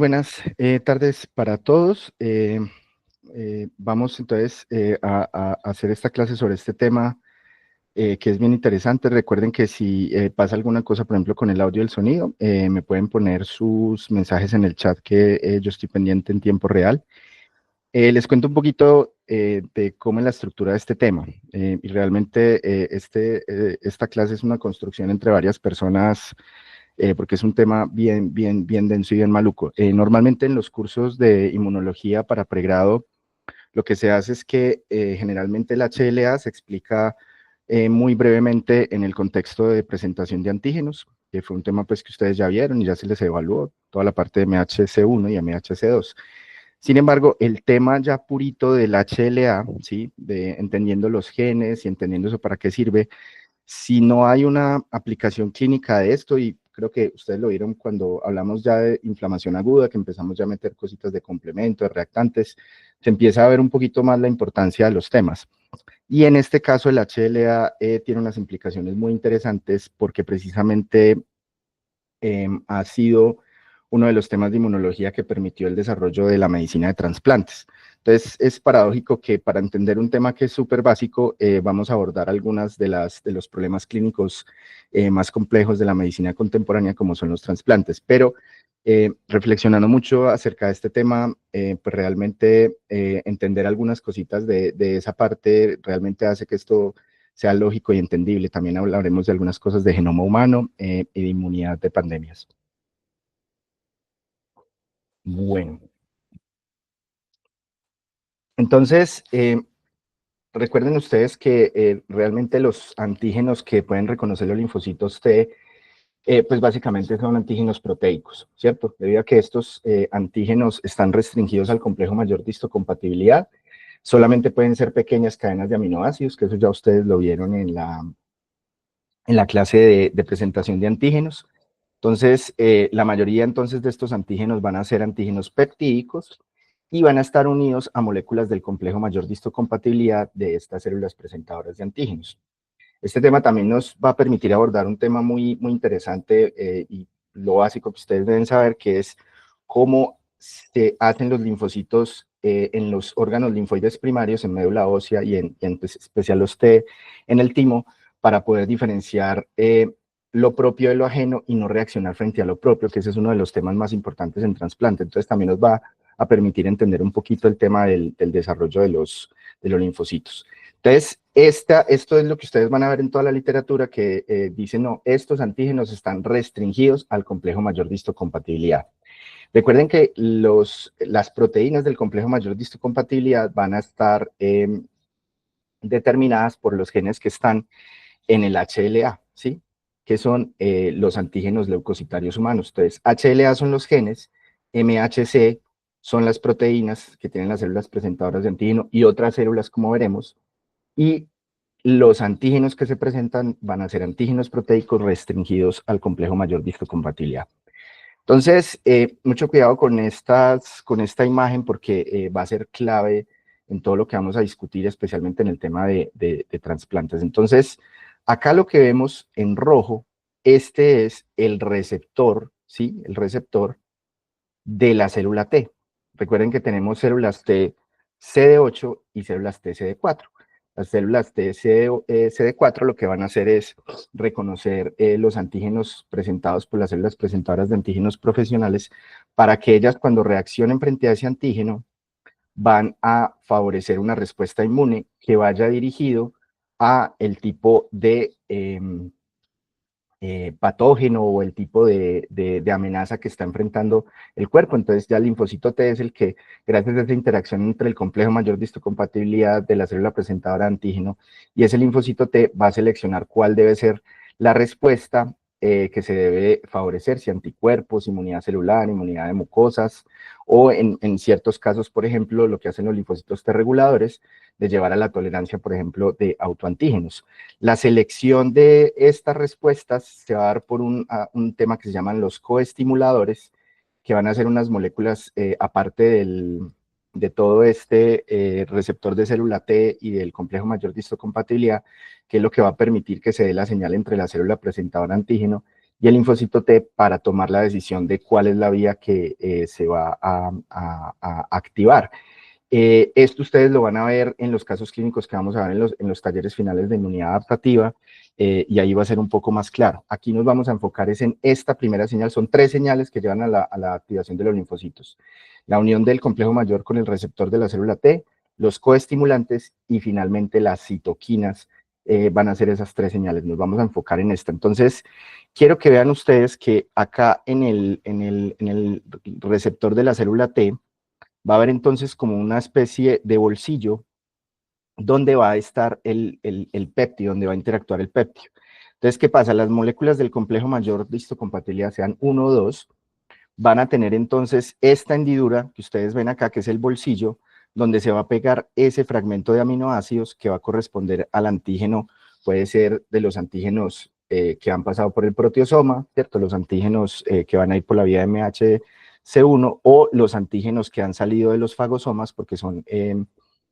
buenas tardes para todos. Vamos entonces a hacer esta clase sobre este tema que es bien interesante. Recuerden que si pasa alguna cosa, por ejemplo, con el audio y el sonido, me pueden poner sus mensajes en el chat que yo estoy pendiente en tiempo real. Les cuento un poquito de cómo es la estructura de este tema. Y realmente esta clase es una construcción entre varias personas porque es un tema bien denso y bien maluco. Normalmente en los cursos de inmunología para pregrado, lo que se hace es que generalmente el HLA se explica muy brevemente en el contexto de presentación de antígenos, que fue un tema pues que ustedes ya vieron y ya se les evaluó, toda la parte de MHC1 y MHC2. Sin embargo, el tema ya purito del HLA, ¿sí? De entendiendo los genes y entendiendo eso para qué sirve, si no hay una aplicación clínica de esto, y creo que ustedes lo vieron cuando hablamos ya de inflamación aguda, que empezamos ya a meter cositas de complemento, de reactantes, se empieza a ver un poquito más la importancia de los temas. Y en este caso el HLA tiene unas implicaciones muy interesantes porque precisamente ha sido uno de los temas de inmunología que permitió el desarrollo de la medicina de trasplantes. Entonces, es paradójico que para entender un tema que es súper básico, vamos a abordar algunas de los problemas clínicos más complejos de la medicina contemporánea, como son los trasplantes. Pero reflexionando mucho acerca de este tema, pues realmente entender algunas cositas de esa parte realmente hace que esto sea lógico y entendible. También hablaremos de algunas cosas de genoma humano y de inmunidad de pandemias. Bueno, entonces, recuerden ustedes que realmente los antígenos que pueden reconocer los linfocitos T, pues básicamente son antígenos proteicos, ¿cierto? Debido a que estos antígenos están restringidos al complejo mayor de histocompatibilidad, solamente pueden ser pequeñas cadenas de aminoácidos, que eso ya ustedes lo vieron en la clase de presentación de antígenos. Entonces, la mayoría entonces de estos antígenos van a ser antígenos peptídicos y van a estar unidos a moléculas del complejo mayor de histocompatibilidad de estas células presentadoras de antígenos. Este tema también nos va a permitir abordar un tema muy interesante y lo básico que ustedes deben saber, que es cómo se hacen los linfocitos en los órganos linfoides primarios, en médula ósea y en especial los T en el timo, para poder diferenciar lo propio de lo ajeno y no reaccionar frente a lo propio, que ese es uno de los temas más importantes en trasplante. Entonces también nos va a permitir entender un poquito el tema del desarrollo de los linfocitos. Entonces, esto es lo que ustedes van a ver en toda la literatura que dice, no, estos antígenos están restringidos al complejo mayor de histocompatibilidad. Recuerden que las proteínas del complejo mayor de histocompatibilidad van a estar determinadas por los genes que están en el HLA, ¿sí? Que son los antígenos leucocitarios humanos. Entonces, HLA son los genes, MHC son las proteínas que tienen las células presentadoras de antígeno y otras células, como veremos, y los antígenos que se presentan van a ser antígenos proteicos restringidos al complejo mayor de histocompatibilidad. Entonces, mucho cuidado con esta imagen porque va a ser clave en todo lo que vamos a discutir, especialmente en el tema de trasplantes. Entonces, acá lo que vemos en rojo, este es el receptor, ¿sí? El receptor de la célula T. Recuerden que tenemos células T CD8 y células T CD4. Las células T CD4 lo que van a hacer es reconocer los antígenos presentados por las células presentadoras de antígenos profesionales para que ellas cuando reaccionen frente a ese antígeno van a favorecer una respuesta inmune que vaya dirigido a el tipo de patógeno o el tipo de amenaza que está enfrentando el cuerpo. Entonces ya el linfocito T es el que, gracias a esa interacción entre el complejo mayor de histocompatibilidad de la célula presentadora de antígeno y ese linfocito T, va a seleccionar cuál debe ser la respuesta que se debe favorecer, si anticuerpos, inmunidad celular, inmunidad de mucosas, o en ciertos casos, por ejemplo, lo que hacen los linfocitos T reguladores, de llevar a la tolerancia, por ejemplo, de autoantígenos. La selección de estas respuestas se va a dar por un tema que se llaman los coestimuladores, que van a ser unas moléculas aparte de todo este receptor de célula T y del complejo mayor de histocompatibilidad, que es lo que va a permitir que se dé la señal entre la célula presentadora antígeno y el linfocito T para tomar la decisión de cuál es la vía que se va a activar. Esto ustedes lo van a ver en los casos clínicos que vamos a ver en los talleres finales de inmunidad adaptativa, y ahí va a ser un poco más claro. Aquí nos vamos a enfocar es en esta primera señal. Son 3 señales que llevan a la activación de los linfocitos: la unión del complejo mayor con el receptor de la célula T, los coestimulantes y finalmente las citoquinas. Van a ser esas 3 señales. Nos vamos a enfocar en esta. Entonces, quiero que vean ustedes que acá en el receptor de la célula T, va a haber entonces como una especie de bolsillo donde va a estar el péptido, donde va a interactuar el péptido. Entonces, ¿qué pasa? Las moléculas del complejo mayor de histocompatibilidad, sean 1 o 2, van a tener entonces esta hendidura que ustedes ven acá, que es el bolsillo, donde se va a pegar ese fragmento de aminoácidos que va a corresponder al antígeno. Puede ser de los antígenos que han pasado por el proteosoma, ¿cierto? Los antígenos que van a ir por la vía de MHC1, o los antígenos que han salido de los fagosomas, porque son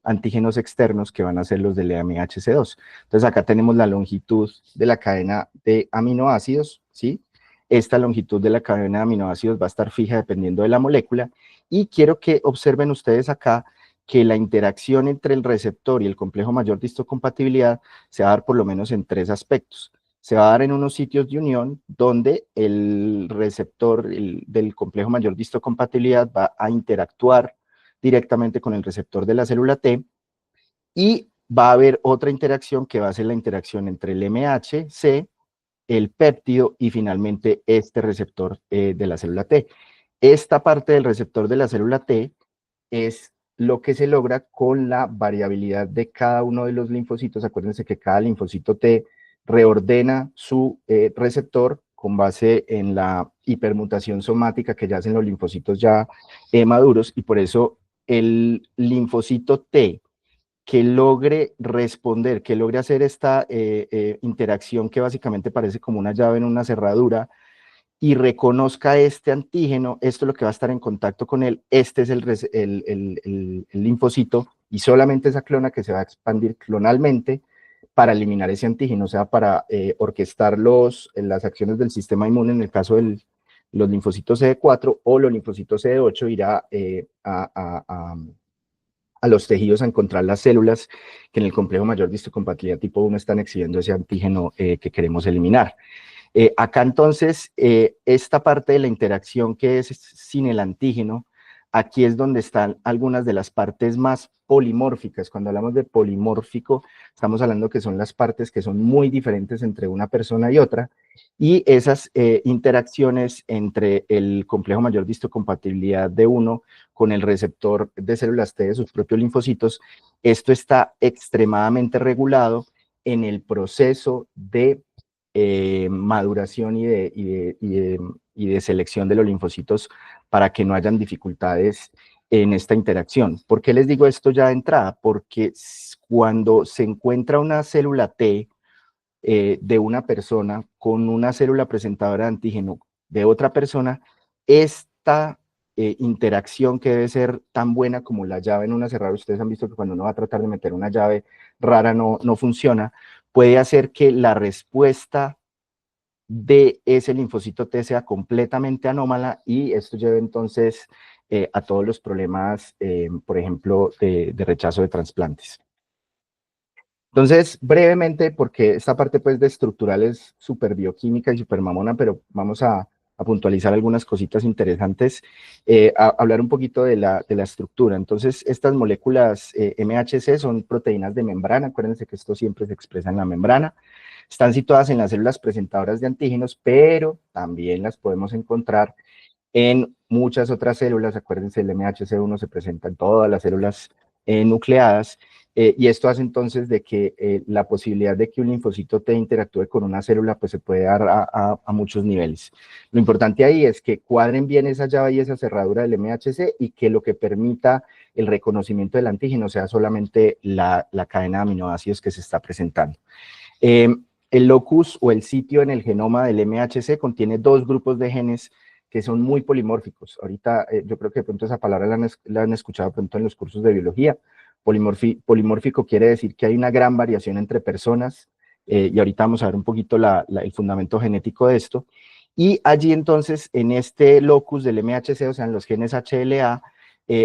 antígenos externos que van a ser los del MHC2. Entonces acá tenemos la longitud de la cadena de aminoácidos, ¿sí? Esta longitud de la cadena de aminoácidos va a estar fija dependiendo de la molécula, y quiero que observen ustedes acá que la interacción entre el receptor y el complejo mayor de histocompatibilidad se va a dar por lo menos en 3 aspectos. Se va a dar en unos sitios de unión donde el receptor del complejo mayor de histocompatibilidad va a interactuar directamente con el receptor de la célula T, y va a haber otra interacción que va a ser la interacción entre el MHC, el péptido y finalmente este receptor de la célula T. Esta parte del receptor de la célula T es lo que se logra con la variabilidad de cada uno de los linfocitos. Acuérdense que cada linfocito T reordena su receptor con base en la hipermutación somática que ya hacen los linfocitos ya maduros, y por eso el linfocito T que logre responder, que logre hacer esta interacción que básicamente parece como una llave en una cerradura, y reconozca este antígeno, esto es lo que va a estar en contacto con él, este es el linfocito, y solamente esa clona que se va a expandir clonalmente para eliminar ese antígeno, o sea, para orquestar las acciones del sistema inmune. En el caso de los linfocitos CD4 o los linfocitos CD8, irá a los tejidos a encontrar las células que en el complejo mayor de histocompatibilidad tipo 1 están exhibiendo ese antígeno que queremos eliminar. Acá entonces, esta parte de la interacción que es sin el antígeno, aquí es donde están algunas de las partes más polimórficas. Cuando hablamos de polimórfico, estamos hablando que son las partes que son muy diferentes entre una persona y otra, y esas interacciones entre el complejo mayor de histocompatibilidad de uno con el receptor de células T de sus propios linfocitos, esto está extremadamente regulado en el proceso de maduración y de selección de los linfocitos, para que no hayan dificultades en esta interacción. ¿Por qué les digo esto ya de entrada? Porque cuando se encuentra una célula T de una persona con una célula presentadora de antígeno de otra persona, esta interacción, que debe ser tan buena como la llave en una cerradura, ustedes han visto que cuando uno va a tratar de meter una llave rara no funciona, puede hacer que la respuesta de ese linfocito T sea completamente anómala, y esto lleva entonces a todos los problemas, por ejemplo, de rechazo de trasplantes. Entonces, brevemente, porque esta parte pues de estructural es súper bioquímica y súper mamona, pero vamos a puntualizar algunas cositas interesantes, hablar un poquito de la estructura. Entonces, estas moléculas MHC son proteínas de membrana. Acuérdense que esto siempre se expresa en la membrana. Están situadas en las células presentadoras de antígenos, pero también las podemos encontrar en muchas otras células. Acuérdense, el MHC1 se presenta en todas las células nucleadas, y esto hace entonces de que la posibilidad de que un linfocito T interactúe con una célula pues se puede dar a muchos niveles. Lo importante ahí es que cuadren bien esa llave y esa cerradura del MHC, y que lo que permita el reconocimiento del antígeno sea solamente la cadena de aminoácidos que se está presentando. El locus o el sitio en el genoma del MHC contiene 2 grupos de genes que son muy polimórficos. Ahorita yo creo que de pronto esa palabra la han escuchado de pronto en los cursos de biología. Polimórfico quiere decir que hay una gran variación entre personas, y ahorita vamos a ver un poquito el fundamento genético de esto, Y allí entonces, en este locus del MHC, o sea, en los genes HLA,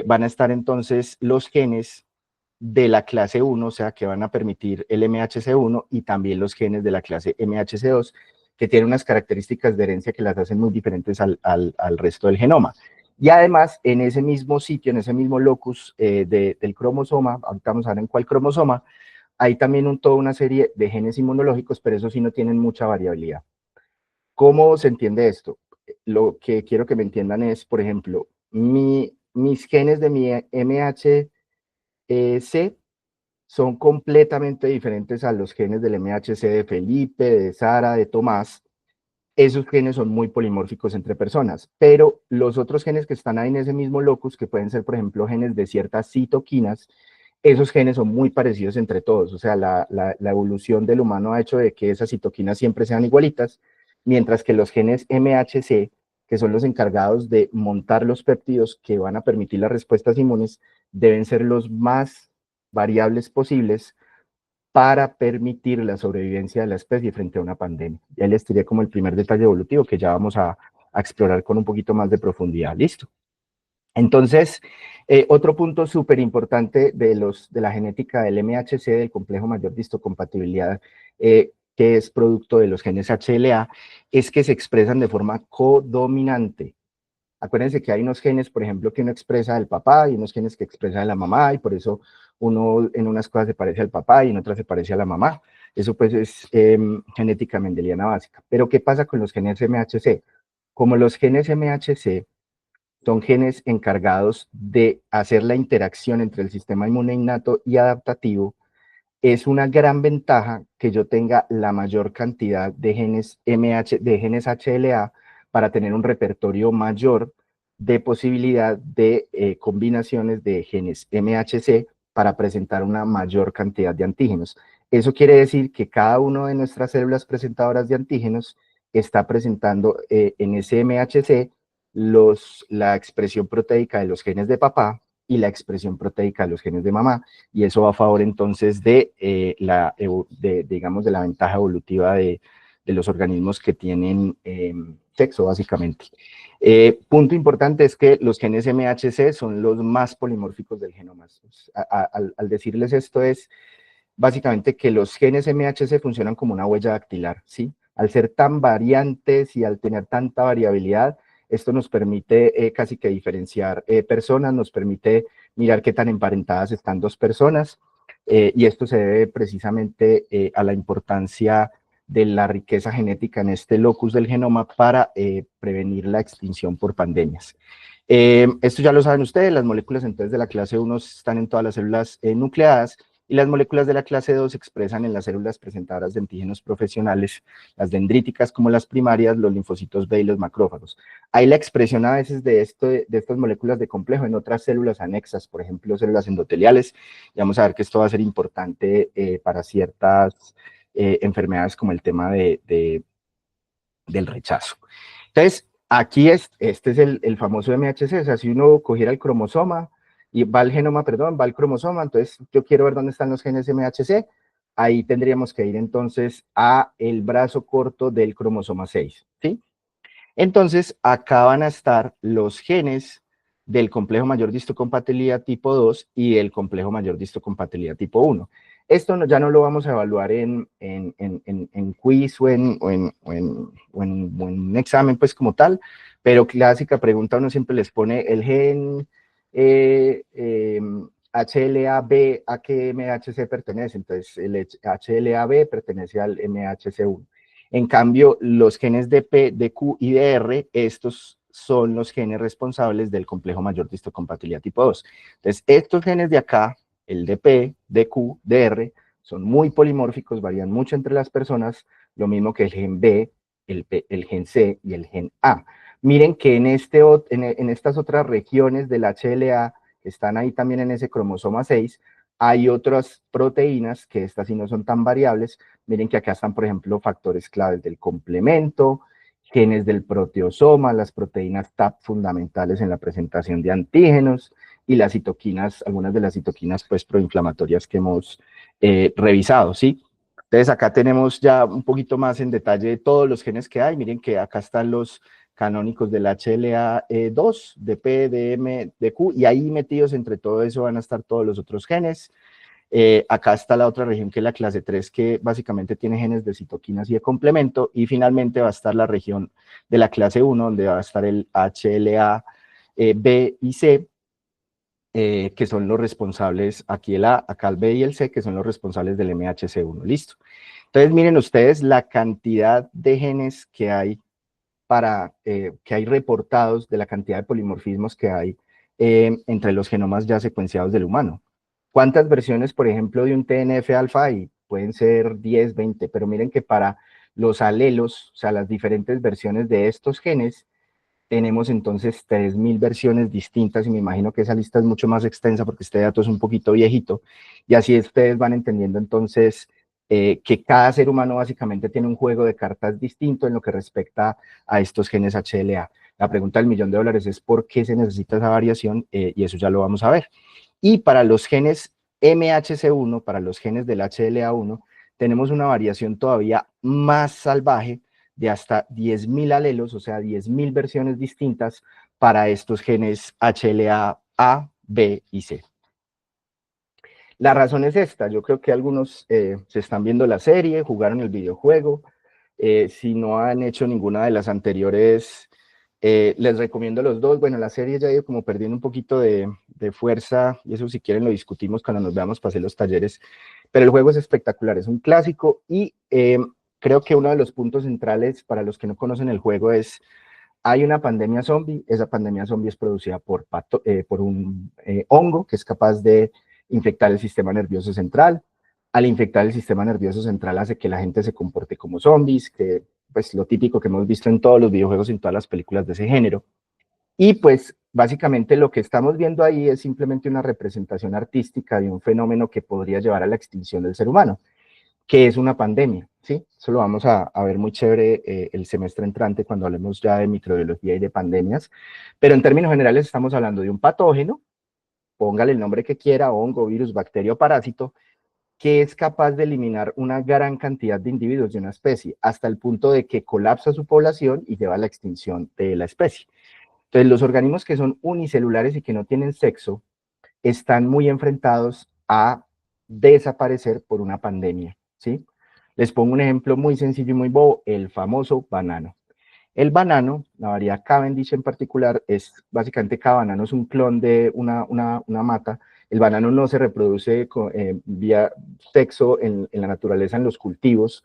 van a estar entonces los genes de la clase 1, o sea, que van a permitir el MHC1 y también los genes de la clase MHC2, que tienen unas características de herencia que las hacen muy diferentes al resto del genoma. Y además, en ese mismo sitio, en ese mismo locus del cromosoma, ahorita vamos a ver en cuál cromosoma, hay también toda una serie de genes inmunológicos, pero eso sí no tienen mucha variabilidad. ¿Cómo se entiende esto? Lo que quiero que me entiendan es, por ejemplo, mis genes de mi MHC son completamente diferentes a los genes del MHC de Felipe, de Sara, de Tomás. Esos genes son muy polimórficos entre personas, pero los otros genes que están ahí en ese mismo locus, que pueden ser, por ejemplo, genes de ciertas citoquinas, esos genes son muy parecidos entre todos, o sea, la evolución del humano ha hecho de que esas citoquinas siempre sean igualitas, mientras que los genes MHC, que son los encargados de montar los péptidos que van a permitir las respuestas inmunes, deben ser los más variables posibles para permitir la sobrevivencia de la especie frente a una pandemia. Ya les tiré como el primer detalle evolutivo que ya vamos a explorar con un poquito más de profundidad. Listo. Entonces, otro punto súper importante de la genética del MHC, del complejo mayor de histocompatibilidad, que es producto de los genes HLA, es que se expresan de forma codominante. Acuérdense que hay unos genes, por ejemplo, que uno expresa del papá y unos genes que expresa de la mamá, y por eso uno en unas cosas se parece al papá y en otras se parece a la mamá. Eso pues es genética mendeliana básica. Pero ¿qué pasa con los genes MHC? Como los genes MHC son genes encargados de hacer la interacción entre el sistema inmune innato y adaptativo, es una gran ventaja que yo tenga la mayor cantidad de genes de genes HLA para tener un repertorio mayor de posibilidad de combinaciones de genes MHC para presentar una mayor cantidad de antígenos. Eso quiere decir que cada una de nuestras células presentadoras de antígenos está presentando en ese MHC la expresión proteica de los genes de papá y la expresión proteica de los genes de mamá, y eso va a favor entonces digamos, de la ventaja evolutiva de los organismos que tienen sexo, básicamente. Punto importante es que los genes MHC son los más polimórficos del genoma. Al decirles esto es básicamente que los genes MHC funcionan como una huella dactilar, ¿sí? Al ser tan variantes y al tener tanta variabilidad, esto nos permite casi que diferenciar personas, nos permite mirar qué tan emparentadas están dos personas, y esto se debe precisamente a la importancia de la riqueza genética en este locus del genoma para prevenir la extinción por pandemias. Esto ya lo saben ustedes, las moléculas entonces de la clase 1 están en todas las células nucleadas, y las moléculas de la clase 2 se expresan en las células presentadoras de antígenos profesionales, las dendríticas como las primarias, los linfocitos B y los macrófagos. Hay la expresión a veces de estas moléculas de complejo en otras células anexas, por ejemplo, células endoteliales, y vamos a ver que esto va a ser importante para ciertas enfermedades como el tema del rechazo. Entonces, aquí este es el famoso MHC, o sea, si uno cogiera el cromosoma, y va al genoma, perdón, va al cromosoma, entonces yo quiero ver dónde están los genes MHC, ahí tendríamos que ir entonces a el brazo corto del cromosoma 6, ¿sí? Entonces, acá van a estar los genes del complejo mayor de histocompatibilidad tipo 2 y del complejo mayor de histocompatibilidad tipo 1. Esto ya no lo vamos a evaluar en quiz o en un examen, pues como tal, pero clásica pregunta, uno siempre les pone el gen HLA-B, ¿a qué MHC pertenece? Entonces, el HLA-B pertenece al MHC1. En cambio, los genes de P, de Q y de R, estos son los genes responsables del complejo mayor de histocompatibilidad tipo 2. Entonces, estos genes de acá, el de P, de Q, de R, son muy polimórficos, varían mucho entre las personas, lo mismo que el gen B, el gen C y el gen A. Miren que en estas otras regiones del HLA, que están ahí también en ese cromosoma 6, hay otras proteínas que estas sí no son tan variables. Miren que acá están, por ejemplo, factores claves del complemento, genes del proteosoma, las proteínas TAP fundamentales en la presentación de antígenos y las citoquinas, algunas de las citoquinas pues proinflamatorias que hemos revisado, ¿sí? Entonces acá tenemos ya un poquito más en detalle todos los genes que hay. Miren que acá están los canónicos del HLA2, de P, de M, de Q, y ahí metidos entre todo eso van a estar todos los otros genes. Acá está la otra región que es la clase 3, que básicamente tiene genes de citoquinas y de complemento, y finalmente va a estar la región de la clase 1, donde va a estar el HLA B y C, que son los responsables, aquí el A, acá el B y el C, que son los responsables del MHC1, listo. Entonces miren ustedes la cantidad de genes que hay que hay reportados, de la cantidad de polimorfismos que hay entre los genomas ya secuenciados del humano. ¿Cuántas versiones, por ejemplo, de un TNF-alfa hay? Pueden ser 10, 20, pero miren que para los alelos, o sea, las diferentes versiones de estos genes, tenemos entonces 3.000 versiones distintas, y me imagino que esa lista es mucho más extensa porque este dato es un poquito viejito, y así ustedes van entendiendo entonces que cada ser humano básicamente tiene un juego de cartas distinto en lo que respecta a estos genes HLA. La pregunta del millón de dólares es por qué se necesita esa variación, y eso ya lo vamos a ver. Y para los genes MHC1, para los genes del HLA1, tenemos una variación todavía más salvaje, de hasta 10.000 alelos, o sea, 10.000 versiones distintas para estos genes HLA A, B y C. La razón es esta: yo creo que algunos se están viendo la serie, jugaron el videojuego. Si no han hecho ninguna de las anteriores, les recomiendo los dos. Bueno, la serie ya ha ido como perdiendo un poquito de fuerza, y eso si quieren lo discutimos cuando nos veamos para hacer los talleres, pero el juego es espectacular, es un clásico, y creo que uno de los puntos centrales para los que no conocen el juego es: hay una pandemia zombie, esa pandemia zombie es producida por un hongo que es capaz de infectar el sistema nervioso central. Al infectar el sistema nervioso central hace que la gente se comporte como zombies, que pues lo típico que hemos visto en todos los videojuegos y en todas las películas de ese género. Y pues básicamente lo que estamos viendo ahí es simplemente una representación artística de un fenómeno que podría llevar a la extinción del ser humano, que es una pandemia, ¿sí? Eso lo vamos a ver muy chévere el semestre entrante cuando hablemos ya de microbiología y de pandemias, pero en términos generales estamos hablando de un patógeno, póngale el nombre que quiera, hongo, virus, bacteria o parásito, que es capaz de eliminar una gran cantidad de individuos de una especie, hasta el punto de que colapsa su población y lleva a la extinción de la especie. Entonces, los organismos que son unicelulares y que no tienen sexo están muy enfrentados a desaparecer por una pandemia, ¿sí? Les pongo un ejemplo muy sencillo y muy bobo: el famoso banano. El banano, la variedad Cavendish en particular, es básicamente, cada banano es un clon de una mata. El banano no se reproduce vía sexo en la naturaleza, en los cultivos,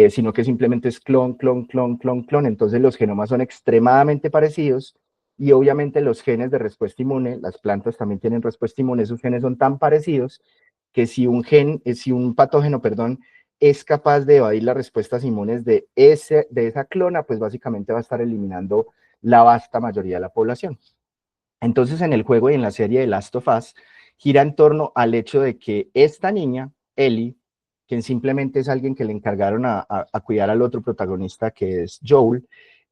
sino que simplemente es clon, clon, clon, clon, clon. Entonces los genomas son extremadamente parecidos, y obviamente los genes de respuesta inmune, las plantas también tienen respuesta inmune, esos genes son tan parecidos que si un patógeno, perdón, es capaz de evadir las respuestas inmunes de esa clona, pues básicamente va a estar eliminando la vasta mayoría de la población. Entonces, en el juego y en la serie de Last of Us, gira en torno al hecho de que esta niña, Ellie, quien simplemente es alguien que le encargaron a cuidar al otro protagonista, que es Joel,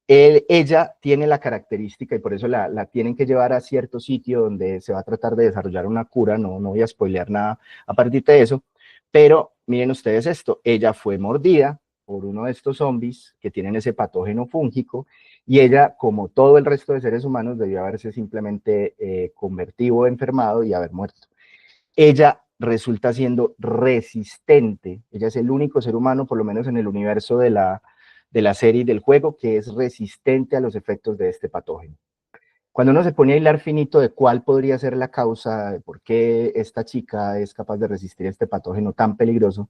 ella tiene la característica, y por eso la tienen que llevar a cierto sitio donde se va a tratar de desarrollar una cura. No voy a spoilear nada a partir de eso, pero miren ustedes esto: ella fue mordida por uno de estos zombies que tienen ese patógeno fúngico, y ella, como todo el resto de seres humanos, debió haberse simplemente convertido o enfermado y haber muerto. Ella resulta siendo resistente. Ella es el único ser humano, por lo menos en el universo de la serie y del juego, que es resistente a los efectos de este patógeno. Cuando uno se pone a hilar finito de cuál podría ser la causa de por qué esta chica es capaz de resistir este patógeno tan peligroso,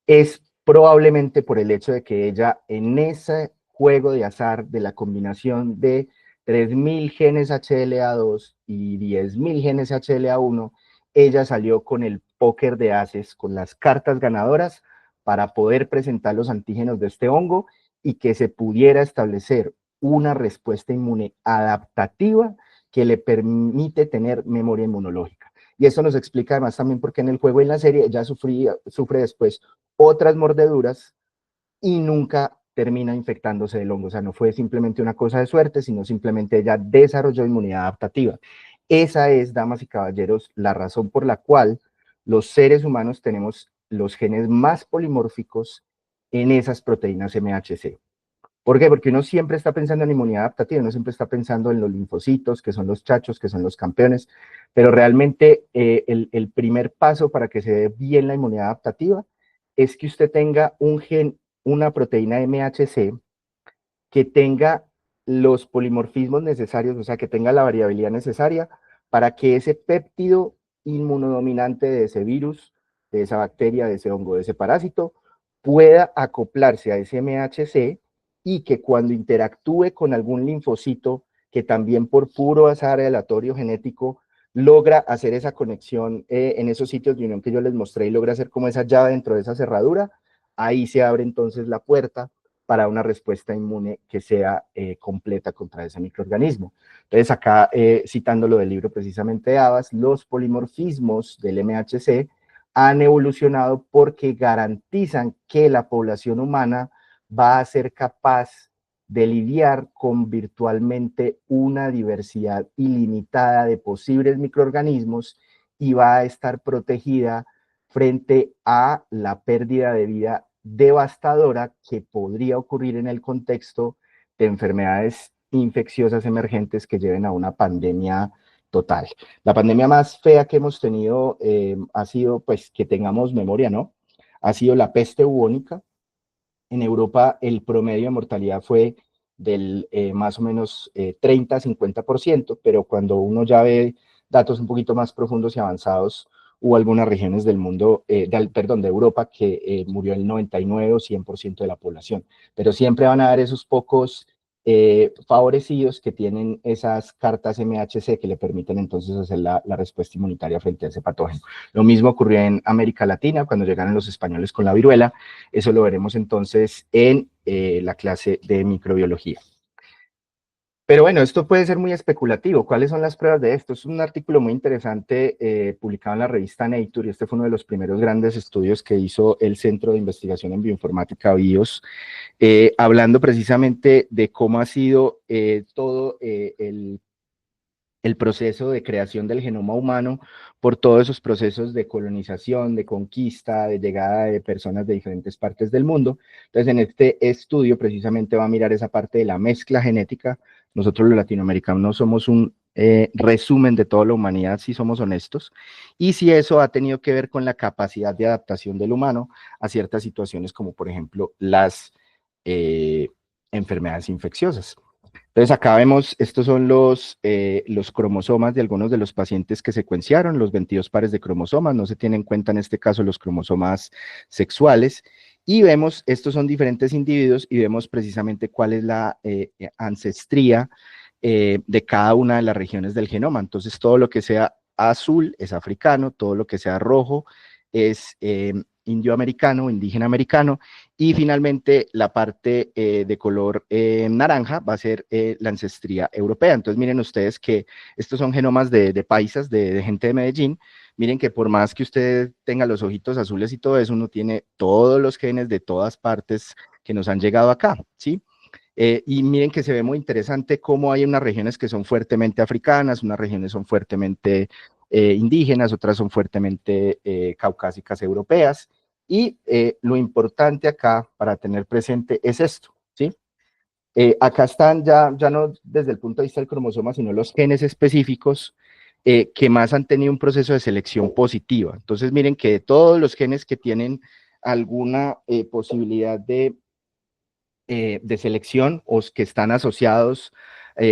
es probablemente por el hecho de que ella, en ese juego de azar de la combinación de 3.000 genes HLA2 y 10.000 genes HLA1, ella salió con el póker de ases, con las cartas ganadoras, para poder presentar los antígenos de este hongo y que se pudiera establecer una respuesta inmune adaptativa que le permite tener memoria inmunológica. Y eso nos explica además también por qué en el juego y en la serie ella sufre después otras mordeduras y nunca termina infectándose del hongo. O sea, no fue simplemente una cosa de suerte, sino simplemente ella desarrolló inmunidad adaptativa. Esa es, damas y caballeros, la razón por la cual los seres humanos tenemos los genes más polimórficos en esas proteínas MHC. ¿Por qué? Porque uno siempre está pensando en inmunidad adaptativa, uno siempre está pensando en los linfocitos, que son los chachos, que son los campeones, pero realmente el primer paso para que se dé bien la inmunidad adaptativa es que usted tenga un gen, una proteína MHC que tenga los polimorfismos necesarios, o sea, que tenga la variabilidad necesaria para que ese péptido inmunodominante de ese virus, de esa bacteria, de ese hongo, de ese parásito, pueda acoplarse a ese MHC y que cuando interactúe con algún linfocito que también por puro azar aleatorio genético logra hacer esa conexión en esos sitios de unión que yo les mostré y logra hacer como esa llave dentro de esa cerradura, ahí se abre entonces la puerta para una respuesta inmune que sea completa contra ese microorganismo. Entonces, acá citando lo del libro precisamente de Abbas, los polimorfismos del MHC han evolucionado porque garantizan que la población humana va a ser capaz de lidiar con virtualmente una diversidad ilimitada de posibles microorganismos y va a estar protegida frente a la pérdida de vida devastadora que podría ocurrir en el contexto de enfermedades infecciosas emergentes que lleven a una pandemia total. La pandemia más fea que hemos tenido ha sido, pues, que tengamos memoria, ¿no? Ha sido la peste bubónica. En Europa el promedio de mortalidad fue del más o menos 30-50%, pero cuando uno ya ve datos un poquito más profundos y avanzados, hubo algunas regiones del mundo, perdón, de Europa, que murió el 99 o 100% de la población, pero siempre van a haber esos pocos favorecidos que tienen esas cartas MHC que le permiten entonces hacer la respuesta inmunitaria frente a ese patógeno. Lo mismo ocurrió en América Latina cuando llegaron los españoles con la viruela. Eso lo veremos entonces en la clase de microbiología. Pero bueno, esto puede ser muy especulativo. ¿Cuáles son las pruebas de esto? Es un artículo muy interesante publicado en la revista Nature, y este fue uno de los primeros grandes estudios que hizo el Centro de Investigación en Bioinformática, BIOS, hablando precisamente de cómo ha sido todo el proceso de creación del genoma humano por todos esos procesos de colonización, de conquista, de llegada de personas de diferentes partes del mundo. Entonces, en este estudio precisamente va a mirar esa parte de la mezcla genética. Nosotros los latinoamericanos no somos un resumen de toda la humanidad, si somos honestos, y si eso ha tenido que ver con la capacidad de adaptación del humano a ciertas situaciones como, por ejemplo, las enfermedades infecciosas. Entonces acá vemos, estos son los cromosomas de algunos de los pacientes que secuenciaron, los 22 pares de cromosomas, no se tienen en cuenta en este caso los cromosomas sexuales, y vemos, estos son diferentes individuos y vemos precisamente cuál es la ancestría de cada una de las regiones del genoma. Entonces todo lo que sea azul es africano, todo lo que sea rojo es indioamericano, indígena americano, y finalmente la parte de color naranja va a ser la ancestría europea. Entonces miren ustedes que estos son genomas de paisas, de gente de Medellín. Miren que por más que usted tenga los ojitos azules y todo eso, uno tiene todos los genes de todas partes que nos han llegado acá, ¿sí? Y miren que se ve muy interesante cómo hay unas regiones que son fuertemente africanas, unas regiones son fuertemente indígenas, otras son fuertemente caucásicas europeas. Y lo importante acá para tener presente es esto, ¿sí? Acá están ya no desde el punto de vista del cromosoma, sino los genes específicos que más han tenido un proceso de selección positiva. Entonces miren que de todos los genes que tienen alguna posibilidad de selección o que están asociados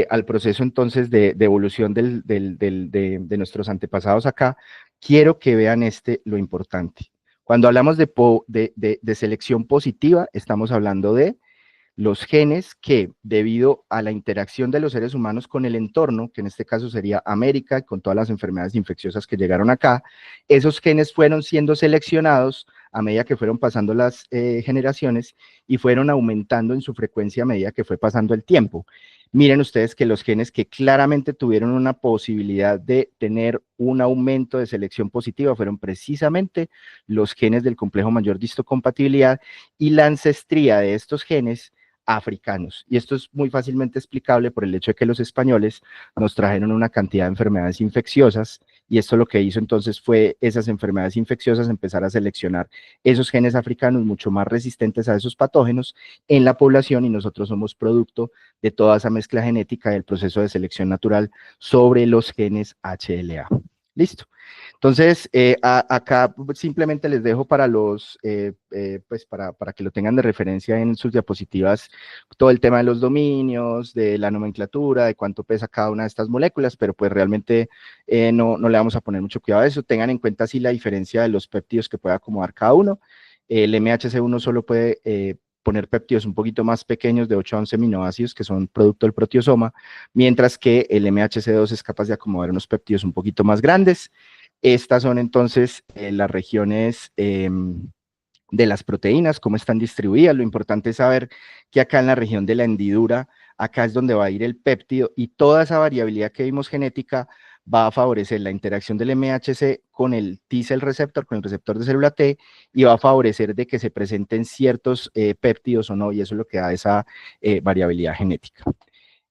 al proceso entonces de evolución de nuestros antepasados acá, quiero que vean lo importante. Cuando hablamos de selección positiva, estamos hablando de los genes que, debido a la interacción de los seres humanos con el entorno, que en este caso sería América, con todas las enfermedades infecciosas que llegaron acá, esos genes fueron siendo seleccionados a medida que fueron pasando las generaciones y fueron aumentando en su frecuencia a medida que fue pasando el tiempo. Miren ustedes que los genes que claramente tuvieron una posibilidad de tener un aumento de selección positiva fueron precisamente los genes del complejo mayor de histocompatibilidad, y la ancestría de estos genes africanos. Y esto es muy fácilmente explicable por el hecho de que los españoles nos trajeron una cantidad de enfermedades infecciosas y esto lo que hizo entonces fue esas enfermedades infecciosas empezar a seleccionar esos genes africanos mucho más resistentes a esos patógenos en la población y nosotros somos producto de toda esa mezcla genética del proceso de selección natural sobre los genes HLA. Listo. Entonces, acá simplemente les dejo para pues para que lo tengan de referencia en sus diapositivas, todo el tema de los dominios, de la nomenclatura, de cuánto pesa cada una de estas moléculas, pero pues realmente no le vamos a poner mucho cuidado a eso. Tengan en cuenta así la diferencia de los péptidos que puede acomodar cada uno. El MHC1 solo puede poner péptidos un poquito más pequeños de 8 a 11 aminoácidos que son producto del proteosoma, mientras que el MHC2 es capaz de acomodar unos péptidos un poquito más grandes. Estas son entonces las regiones de las proteínas, cómo están distribuidas. Lo importante es saber que acá en la región de la hendidura, acá es donde va a ir el péptido y toda esa variabilidad que vimos genética va a favorecer la interacción del MHC con el T-cell receptor, con el receptor de célula T, y va a favorecer de que se presenten ciertos péptidos o no, y eso es lo que da esa variabilidad genética.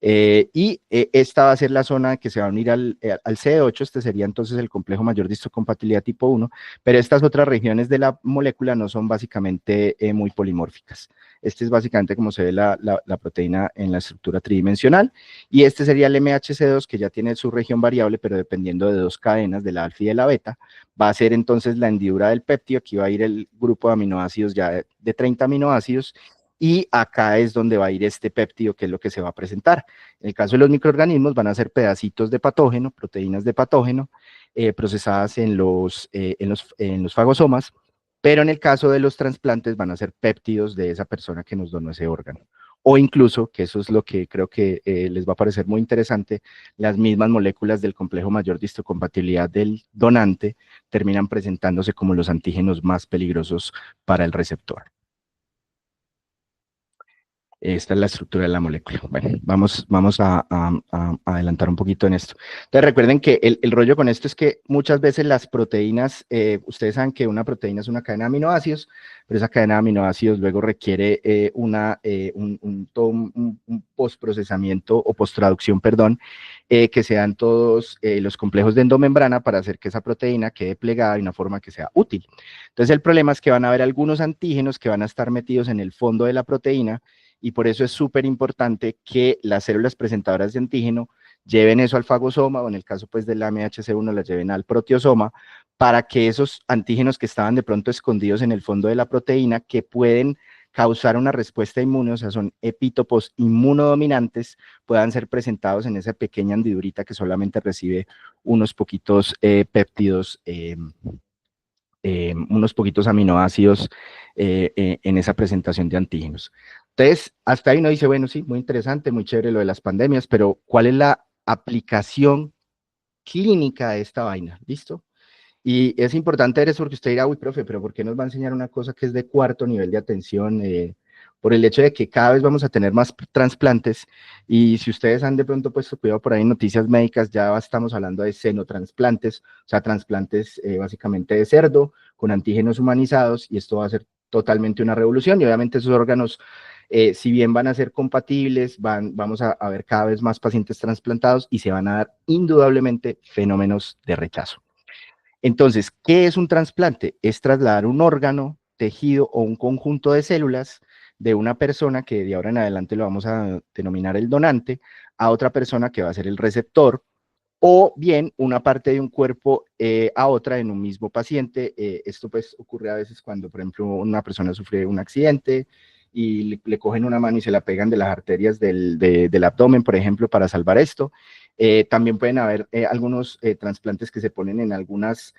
Esta va a ser la zona que se va a unir al CD8, este sería entonces el complejo mayor de histocompatibilidad tipo 1, pero estas otras regiones de la molécula no son básicamente muy polimórficas. Este es básicamente como se ve la proteína en la estructura tridimensional, y este sería el MHC2 que ya tiene su región variable, pero dependiendo de dos cadenas, de la alfa y de la beta, va a ser entonces la hendidura del péptido, aquí va a ir el grupo de aminoácidos ya de 30 aminoácidos, y acá es donde va a ir este péptido, que es lo que se va a presentar. En el caso de los microorganismos van a ser pedacitos de patógeno, proteínas de patógeno, procesadas en los fagosomas, pero en el caso de los trasplantes van a ser péptidos de esa persona que nos donó ese órgano. O incluso, que eso es lo que creo que les va a parecer muy interesante, las mismas moléculas del complejo mayor de histocompatibilidad del donante terminan presentándose como los antígenos más peligrosos para el receptor. Esta es la estructura de la molécula. Bueno, vamos a adelantar un poquito en esto. Entonces recuerden que el rollo con esto es que muchas veces las proteínas, ustedes saben que una proteína es una cadena de aminoácidos, pero esa cadena de aminoácidos luego requiere un postprocesamiento o posttraducción, perdón, que sean todos los complejos de endomembrana para hacer que esa proteína quede plegada de una forma que sea útil. Entonces el problema es que van a haber algunos antígenos que van a estar metidos en el fondo de la proteína, y por eso es súper importante que las células presentadoras de antígeno lleven eso al fagosoma, o en el caso pues del MHC1 las lleven al proteosoma, para que esos antígenos que estaban de pronto escondidos en el fondo de la proteína, que pueden causar una respuesta inmune, o sea, son epítopos inmunodominantes, puedan ser presentados en esa pequeña hendidurita que solamente recibe unos poquitos péptidos, unos poquitos aminoácidos en esa presentación de antígenos. Entonces, hasta ahí uno dice, bueno, sí, muy interesante, muy chévere lo de las pandemias, pero ¿cuál es la aplicación clínica de esta vaina? ¿Listo? Y es importante ver eso porque usted dirá, uy, profe, pero ¿por qué nos va a enseñar una cosa que es de cuarto nivel de atención? Por el hecho de que cada vez vamos a tener más trasplantes, y si ustedes han de pronto puesto cuidado por ahí en noticias médicas, ya estamos hablando de xenotransplantes, o sea, trasplantes básicamente de cerdo con antígenos humanizados, y esto va a ser totalmente una revolución, y obviamente esos órganos, si bien van a ser compatibles, vamos a ver cada vez más pacientes trasplantados y se van a dar indudablemente fenómenos de rechazo. Entonces, ¿qué es un trasplante? Es trasladar un órgano, tejido o un conjunto de células de una persona, que de ahora en adelante lo vamos a denominar el donante, a otra persona que va a ser el receptor, o bien una parte de un cuerpo a otra en un mismo paciente. Esto pues ocurre a veces cuando, por ejemplo, una persona sufre un accidente y le cogen una mano y se la pegan de las arterias del abdomen, por ejemplo, para salvar esto. También pueden haber algunos trasplantes que se ponen en algunas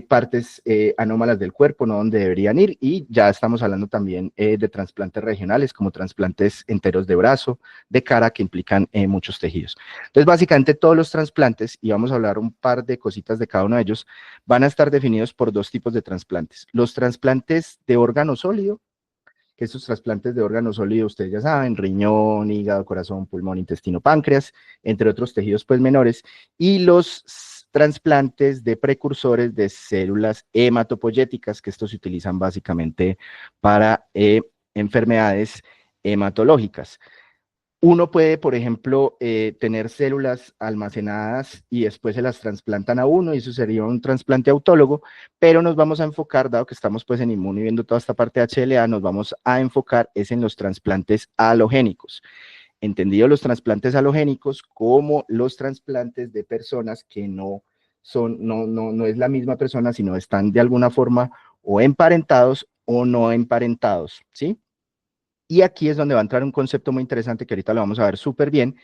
partes anómalas del cuerpo, no donde deberían ir, y ya estamos hablando también de trasplantes regionales, como trasplantes enteros de brazo, de cara, que implican muchos tejidos. Entonces, básicamente todos los trasplantes, y vamos a hablar un par de cositas de cada uno de ellos, van a estar definidos por dos tipos de trasplantes. Los trasplantes de órgano sólido, que estos trasplantes de órgano sólido, ustedes ya saben, riñón, hígado, corazón, pulmón, intestino, páncreas, entre otros tejidos pues menores, y los trasplantes de precursores de células hematopoyéticas, que estos se utilizan básicamente para enfermedades hematológicas. Uno puede, por ejemplo, tener células almacenadas y después se las trasplantan a uno y eso sería un trasplante autólogo, pero nos vamos a enfocar, dado que estamos pues en inmune y viendo toda esta parte de HLA, nos vamos a enfocar es en los trasplantes halogénicos. Entendido los trasplantes halogénicos como los trasplantes de personas que no son, no es la misma persona, sino están de alguna forma o emparentados o no emparentados, ¿sí? Y aquí es donde va a entrar un concepto muy interesante que ahorita lo vamos a ver súper bien,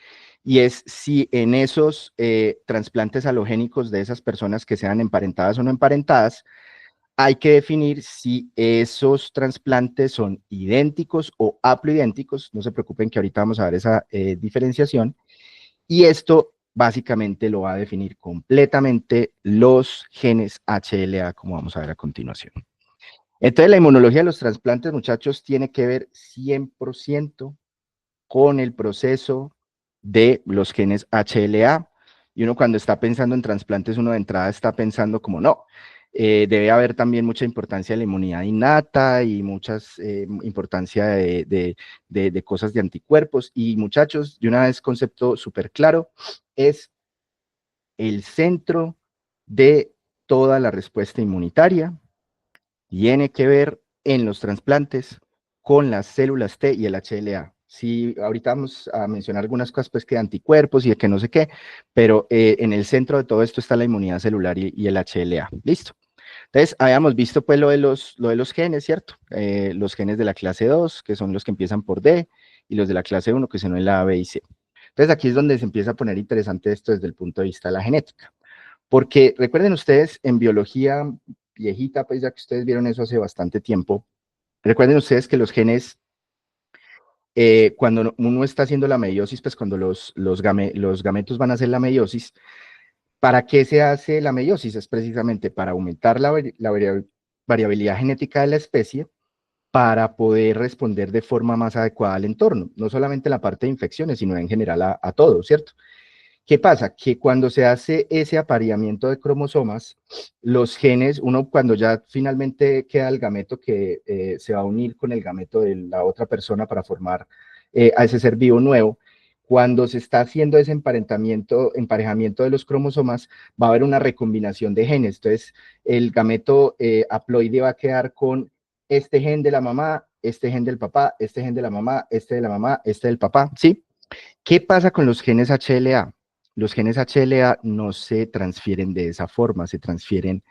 y es si en esos trasplantes halogénicos de esas personas que sean emparentadas o no emparentadas, hay que definir si esos trasplantes son idénticos o haploidénticos. No se preocupen que ahorita vamos a ver esa diferenciación. Y esto básicamente lo va a definir completamente los genes HLA, como vamos a ver a continuación. Entonces, la inmunología de los trasplantes, muchachos, tiene que ver 100% con el proceso de los genes HLA. Y uno cuando está pensando en trasplantes, uno de entrada está pensando como no. Debe haber también mucha importancia de la inmunidad innata y muchas importancia de cosas de anticuerpos. Y muchachos, de una vez concepto súper claro, es el centro de toda la respuesta inmunitaria. Tiene que ver en los trasplantes con las células T y el HLA. Sí, ahorita vamos a mencionar algunas cosas, pues que de anticuerpos y de que no sé qué, pero en el centro de todo esto está la inmunidad celular y el HLA. Listo. Entonces, habíamos visto pues lo de los genes, ¿cierto? Los genes de la clase 2, que son los que empiezan por D, y los de la clase 1, que son en la A, B y C. Entonces, aquí es donde se empieza a poner interesante esto desde el punto de vista de la genética. Porque recuerden ustedes, en biología viejita, pues ya que ustedes vieron eso hace bastante tiempo, recuerden ustedes que los genes, cuando uno está haciendo la meiosis, pues cuando los gametos van a hacer la meiosis, ¿para qué se hace la meiosis? Es precisamente para aumentar la variabilidad genética de la especie para poder responder de forma más adecuada al entorno, no solamente la parte de infecciones, sino en general a todo, ¿cierto? ¿Qué pasa? Que cuando se hace ese apareamiento de cromosomas, los genes, uno cuando ya finalmente queda el gameto que se va a unir con el gameto de la otra persona para formar a ese ser vivo nuevo, cuando se está haciendo ese emparejamiento de los cromosomas, va a haber una recombinación de genes. Entonces, el gameto haploide va a quedar con este gen de la mamá, este gen del papá, este gen de la mamá, este de la mamá, este del papá, ¿sí? ¿Qué pasa con los genes HLA? Los genes HLA no se transfieren de esa forma, se transfieren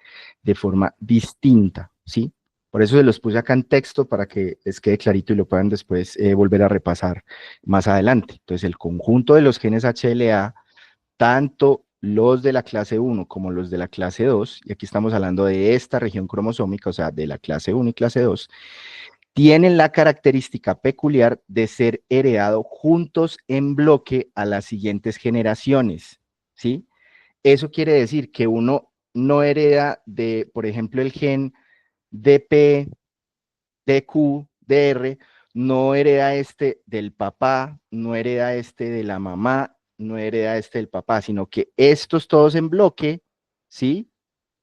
de forma distinta, ¿sí? Por eso se los puse acá en texto para que les quede clarito y lo puedan después volver a repasar más adelante. Entonces, el conjunto de los genes HLA, tanto los de la clase 1 como los de la clase 2, y aquí estamos hablando de esta región cromosómica, o sea, de la clase 1 y clase 2, tienen la característica peculiar de ser heredado juntos en bloque a las siguientes generaciones, ¿sí? Eso quiere decir que uno no hereda de, por ejemplo, el gen DP, DQ, DR, no hereda este del papá, no hereda este de la mamá, no hereda este del papá, sino que estos todos en bloque, ¿sí?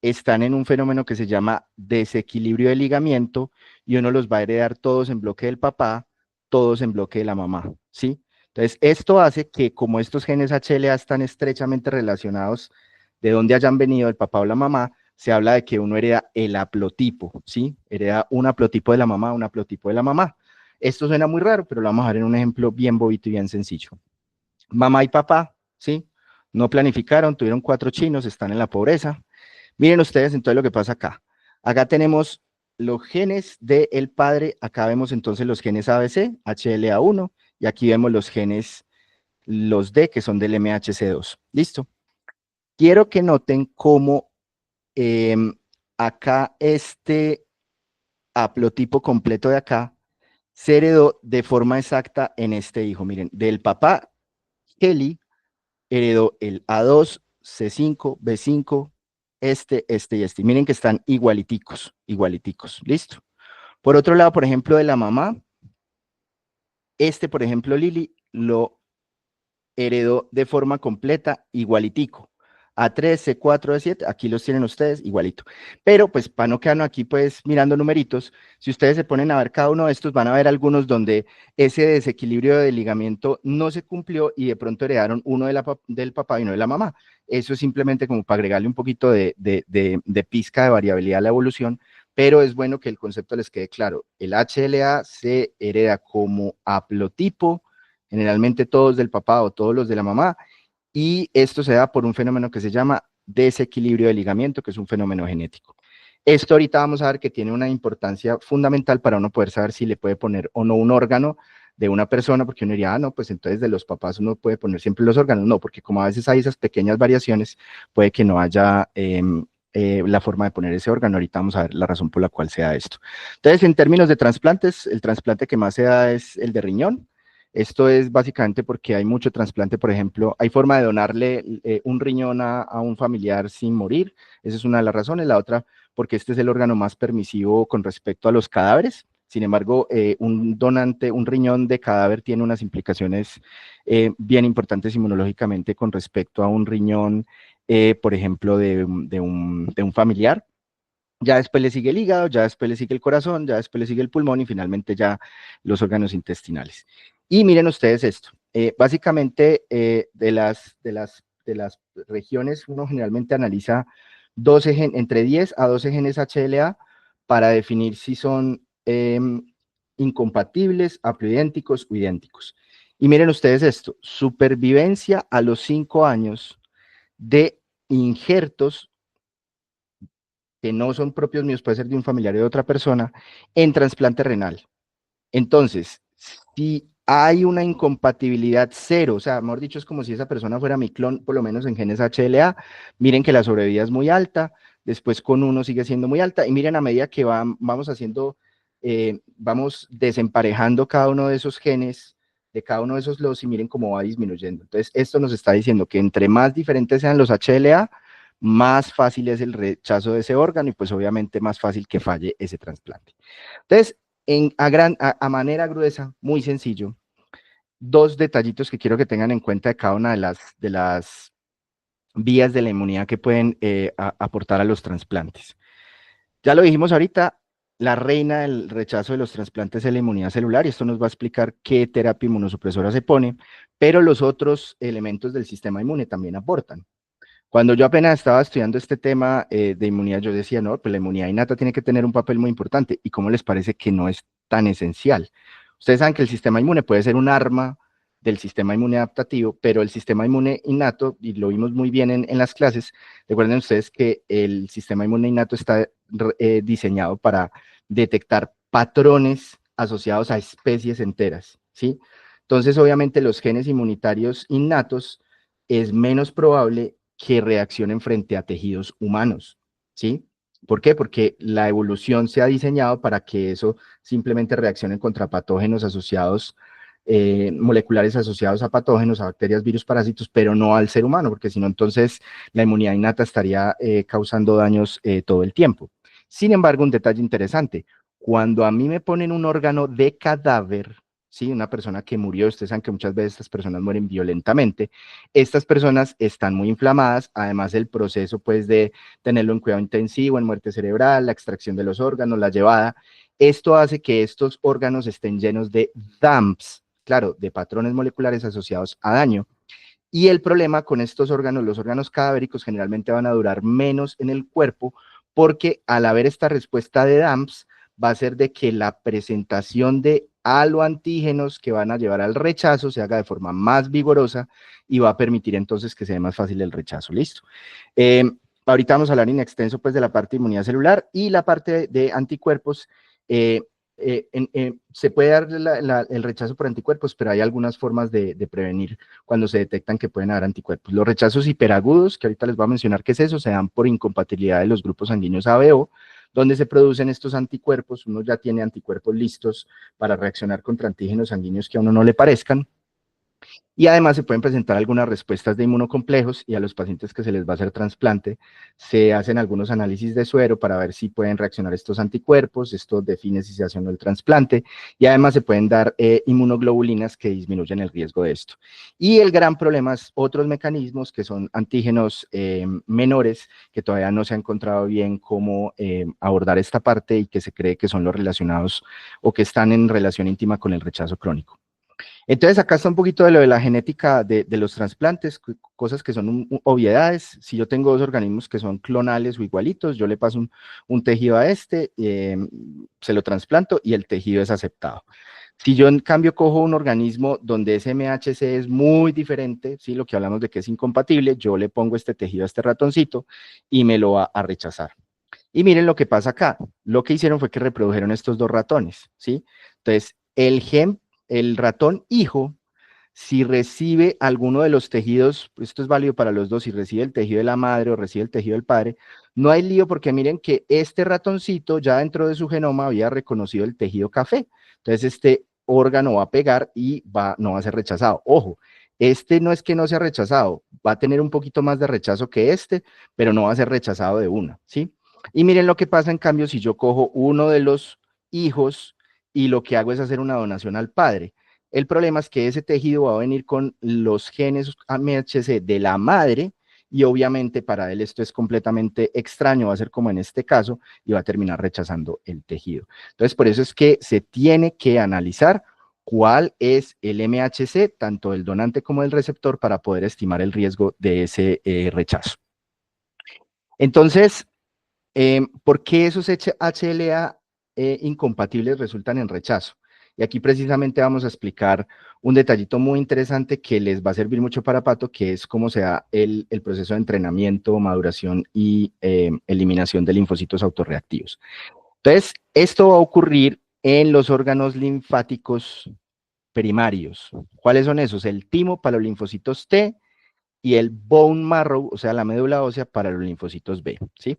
Están en un fenómeno que se llama desequilibrio de ligamiento y uno los va a heredar todos en bloque del papá, todos en bloque de la mamá, ¿sí? Entonces, esto hace que como estos genes HLA están estrechamente relacionados de dónde hayan venido el papá o la mamá, se habla de que uno hereda el haplotipo, ¿sí? Hereda un haplotipo de la mamá, un haplotipo de la mamá. Esto suena muy raro, pero lo vamos a ver en un ejemplo bien bobito y bien sencillo. Mamá y papá, ¿sí? No planificaron, tuvieron 4 chinos, están en la pobreza. Miren ustedes entonces lo que pasa acá. Acá tenemos los genes del padre, acá vemos entonces los genes ABC, HLA1, y aquí vemos los genes, los D, que son del MHC2. ¿Listo? Quiero que noten cómo eh, acá este haplotipo completo de acá se heredó de forma exacta en este hijo. Miren, del papá Kelly heredó el A2, C5, B5, este y este. Miren que están igualiticos, igualiticos. ¿Listo? Por otro lado, por ejemplo, de la mamá, por ejemplo, Lili, lo heredó de forma completa, igualitico. A3, C4, A7, aquí los tienen ustedes igualito. Pero pues para no quedarnos aquí pues mirando numeritos, si ustedes se ponen a ver cada uno de estos, van a ver algunos donde ese desequilibrio de ligamiento no se cumplió y de pronto heredaron uno del papá y no de la mamá. Eso es simplemente como para agregarle un poquito de pizca de variabilidad a la evolución, pero es bueno que el concepto les quede claro. El HLA se hereda como haplotipo, generalmente todos del papá o todos los de la mamá, y esto se da por un fenómeno que se llama desequilibrio de ligamiento, que es un fenómeno genético. Esto ahorita vamos a ver que tiene una importancia fundamental para uno poder saber si le puede poner o no un órgano de una persona, porque uno diría, no, pues entonces de los papás uno puede poner siempre los órganos. No, porque como a veces hay esas pequeñas variaciones, puede que no haya la forma de poner ese órgano. Ahorita vamos a ver la razón por la cual se da esto. Entonces, en términos de trasplantes, el trasplante que más se da es el de riñón. Esto es básicamente porque hay mucho trasplante, por ejemplo, hay forma de donarle un riñón a un familiar sin morir, esa es una de las razones. La otra, porque este es el órgano más permisivo con respecto a los cadáveres. Sin embargo, un donante, un riñón de cadáver tiene unas implicaciones bien importantes inmunológicamente con respecto a un riñón, por ejemplo, de un familiar. Ya después le sigue el hígado, ya después le sigue el corazón, ya después le sigue el pulmón y finalmente ya los órganos intestinales. Y miren ustedes esto, básicamente de las regiones uno generalmente analiza entre 10 a 12 genes HLA para definir si son incompatibles, haploidénticos o idénticos. Y miren ustedes esto, supervivencia a los 5 años de injertos que no son propios míos, puede ser de un familiar o de otra persona, en trasplante renal. Entonces, si hay una incompatibilidad cero, o sea, mejor dicho, es como si esa persona fuera mi clon, por lo menos en genes HLA, miren que la sobrevida es muy alta, después con uno sigue siendo muy alta, y miren a medida que vamos haciendo, vamos desemparejando cada uno de esos genes, de cada uno de esos lotes, y miren cómo va disminuyendo. Entonces, esto nos está diciendo que entre más diferentes sean los HLA, más fácil es el rechazo de ese órgano y pues obviamente más fácil que falle ese trasplante. Entonces, a manera gruesa, muy sencillo, dos detallitos que quiero que tengan en cuenta de cada una de las vías de la inmunidad que pueden aportar a los trasplantes. Ya lo dijimos ahorita, la reina del rechazo de los trasplantes es la inmunidad celular y esto nos va a explicar qué terapia inmunosupresora se pone, pero los otros elementos del sistema inmune también aportan. Cuando yo apenas estaba estudiando este tema de inmunidad, yo decía, no, pues la inmunidad innata tiene que tener un papel muy importante. ¿Y cómo les parece que no es tan esencial? Ustedes saben que el sistema inmune puede ser un arma del sistema inmune adaptativo, pero el sistema inmune innato, y lo vimos muy bien en las clases, recuerden ustedes que el sistema inmune innato está diseñado para detectar patrones asociados a especies enteras, ¿sí? Entonces, obviamente, los genes inmunitarios innatos es menos probable que reaccionen frente a tejidos humanos, ¿sí? ¿Por qué? Porque la evolución se ha diseñado para que eso simplemente reaccione contra patógenos asociados, moleculares asociados a patógenos, a bacterias, virus, parásitos, pero no al ser humano, porque si no, entonces la inmunidad innata estaría causando daños todo el tiempo. Sin embargo, un detalle interesante, cuando a mí me ponen un órgano de cadáver, ¿sí? Una persona que murió, ustedes saben que muchas veces estas personas mueren violentamente, estas personas están muy inflamadas, además el proceso pues de tenerlo en cuidado intensivo, en muerte cerebral, la extracción de los órganos, la llevada, esto hace que estos órganos estén llenos de DAMPs, claro, de patrones moleculares asociados a daño. Y el problema con estos órganos, los órganos cadavéricos generalmente van a durar menos en el cuerpo porque al haber esta respuesta de DAMPs, va a ser de que la presentación de aloantígenos que van a llevar al rechazo se haga de forma más vigorosa y va a permitir entonces que sea más fácil el rechazo. Listo. Eh, Ahorita vamos a hablar en extenso pues de la parte de inmunidad celular y la parte de anticuerpos. Se puede dar el rechazo por anticuerpos, pero hay algunas formas de prevenir cuando se detectan que pueden haber anticuerpos. Los rechazos hiperagudos, que ahorita les voy a mencionar qué es eso, se dan por incompatibilidad de los grupos sanguíneos A, B, O, donde se producen estos anticuerpos, uno ya tiene anticuerpos listos para reaccionar contra antígenos sanguíneos que a uno no le parezcan, Y además se pueden presentar algunas respuestas de inmunocomplejos y a los pacientes que se les va a hacer trasplante se hacen algunos análisis de suero para ver si pueden reaccionar estos anticuerpos, esto define si se hace o no el trasplante y además se pueden dar inmunoglobulinas que disminuyen el riesgo de esto. Y el gran problema es otros mecanismos que son antígenos menores que todavía no se ha encontrado bien cómo abordar esta parte y que se cree que son los relacionados o que están en relación íntima con el rechazo crónico. Entonces, acá está un poquito de lo de la genética de los trasplantes, cosas que son obviedades. Si yo tengo dos organismos que son clonales o igualitos, yo le paso un tejido a este, se lo trasplanto y el tejido es aceptado. Si yo en cambio cojo un organismo donde ese MHC es muy diferente, ¿sí? Lo que hablamos de que es incompatible, yo le pongo este tejido a este ratoncito y me lo va a rechazar. Y miren lo que pasa acá. Lo que hicieron fue que reprodujeron estos dos ratones, ¿sí? Entonces, el ratón hijo, si recibe alguno de los tejidos, esto es válido para los dos, si recibe el tejido de la madre o recibe el tejido del padre, no hay lío porque miren que este ratoncito ya dentro de su genoma había reconocido el tejido café. Entonces, este órgano va a pegar y no va a ser rechazado. Ojo, este no es que no sea rechazado, va a tener un poquito más de rechazo que este, pero no va a ser rechazado de una, ¿sí? Y miren lo que pasa en cambio si yo cojo uno de los hijos y lo que hago es hacer una donación al padre. El problema es que ese tejido va a venir con los genes MHC de la madre y obviamente para él esto es completamente extraño, va a ser como en este caso y va a terminar rechazando el tejido. Entonces, por eso es que se tiene que analizar cuál es el MHC, tanto del donante como del receptor, para poder estimar el riesgo de ese rechazo. Entonces, ¿por qué esos HLA incompatibles resultan en rechazo? Y aquí precisamente vamos a explicar un detallito muy interesante que les va a servir mucho para Pato, que es cómo se da el proceso de entrenamiento, maduración y eliminación de linfocitos autorreactivos. Entonces, esto va a ocurrir en los órganos linfáticos primarios. ¿Cuáles son esos? El timo para los linfocitos T y el bone marrow, o sea, la médula ósea para los linfocitos B, ¿sí?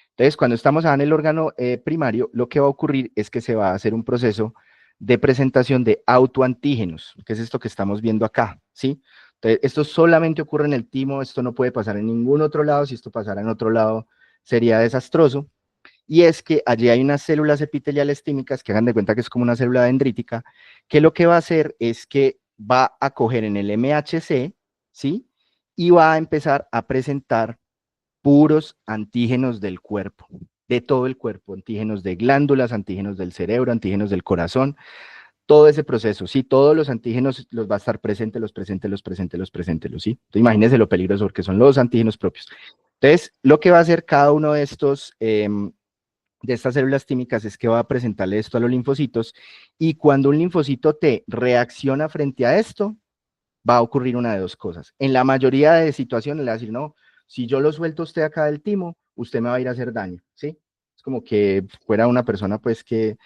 Entonces, cuando estamos en el órgano primario, lo que va a ocurrir es que se va a hacer un proceso de presentación de autoantígenos, que es esto que estamos viendo acá, ¿sí? Entonces, esto solamente ocurre en el timo, esto no puede pasar en ningún otro lado, si esto pasara en otro lado sería desastroso, y es que allí hay unas células epiteliales tímicas que hagan de cuenta que es como una célula dendrítica, que lo que va a hacer es que va a coger en el MHC, ¿sí? Y va a empezar a presentar puros antígenos del cuerpo, de todo el cuerpo, antígenos de glándulas, antígenos del cerebro, antígenos del corazón, todo ese proceso, sí, todos los antígenos los va a estar presentes, ¿sí? Entonces imagínense lo peligroso porque son los antígenos propios. Entonces, lo que va a hacer cada uno de estos, de estas células tímicas es que va a presentarle esto a los linfocitos y cuando un linfocito T reacciona frente a esto, va a ocurrir una de dos cosas. En la mayoría de situaciones le va a decir, no, si yo lo suelto a usted acá del timo, usted me va a ir a hacer daño, ¿sí? Es como que fuera una persona pues que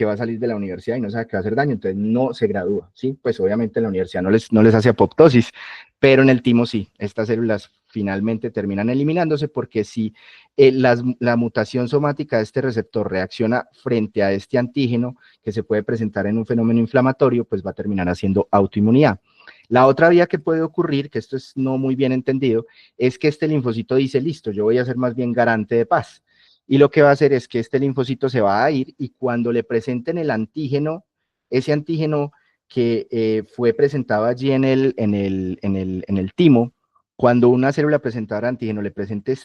va a salir de la universidad y no sabe que va a hacer daño, entonces no se gradúa, ¿sí? Pues obviamente en la universidad no les hace apoptosis, pero en el timo sí, estas células finalmente terminan eliminándose porque si la mutación somática de este receptor reacciona frente a este antígeno que se puede presentar en un fenómeno inflamatorio, pues va a terminar haciendo autoinmunidad. La otra vía que puede ocurrir, que esto es no muy bien entendido, es que este linfocito dice, listo, yo voy a ser más bien garante de paz. Y lo que va a hacer es que este linfocito se va a ir y cuando le presenten el antígeno, ese antígeno que fue presentado allí en el timo, cuando una célula presentadora de antígeno le presente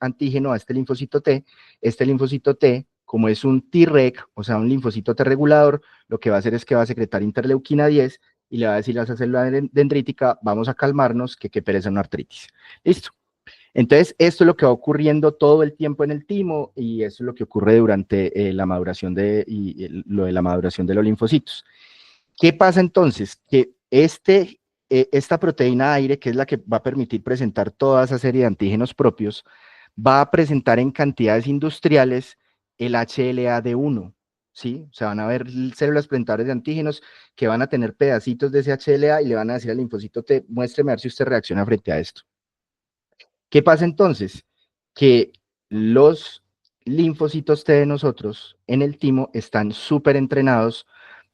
antígeno a este linfocito T, como es un Treg, o sea, un linfocito T regulador, lo que va a hacer es que va a secretar interleuquina 10 y le va a decir a esa célula dendrítica, vamos a calmarnos, que pereza una artritis. Listo. Entonces, esto es lo que va ocurriendo todo el tiempo en el timo y eso es lo que ocurre durante la maduración lo de la maduración de los linfocitos. ¿Qué pasa entonces? Que esta proteína aire, que es la que va a permitir presentar toda esa serie de antígenos propios, va a presentar en cantidades industriales el HLA-D1, ¿sí? O sea, van a ver células presentadoras de antígenos que van a tener pedacitos de ese HLA y le van a decir al linfocito T, muéstreme a ver si usted reacciona frente a esto. ¿Qué pasa entonces? Que los linfocitos T de nosotros en el timo están súper entrenados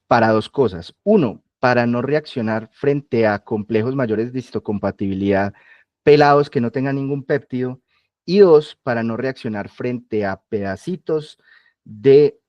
para dos cosas. Uno, para no reaccionar frente a complejos mayores de histocompatibilidad pelados que no tengan ningún péptido, y 2, para no reaccionar frente a pedacitos de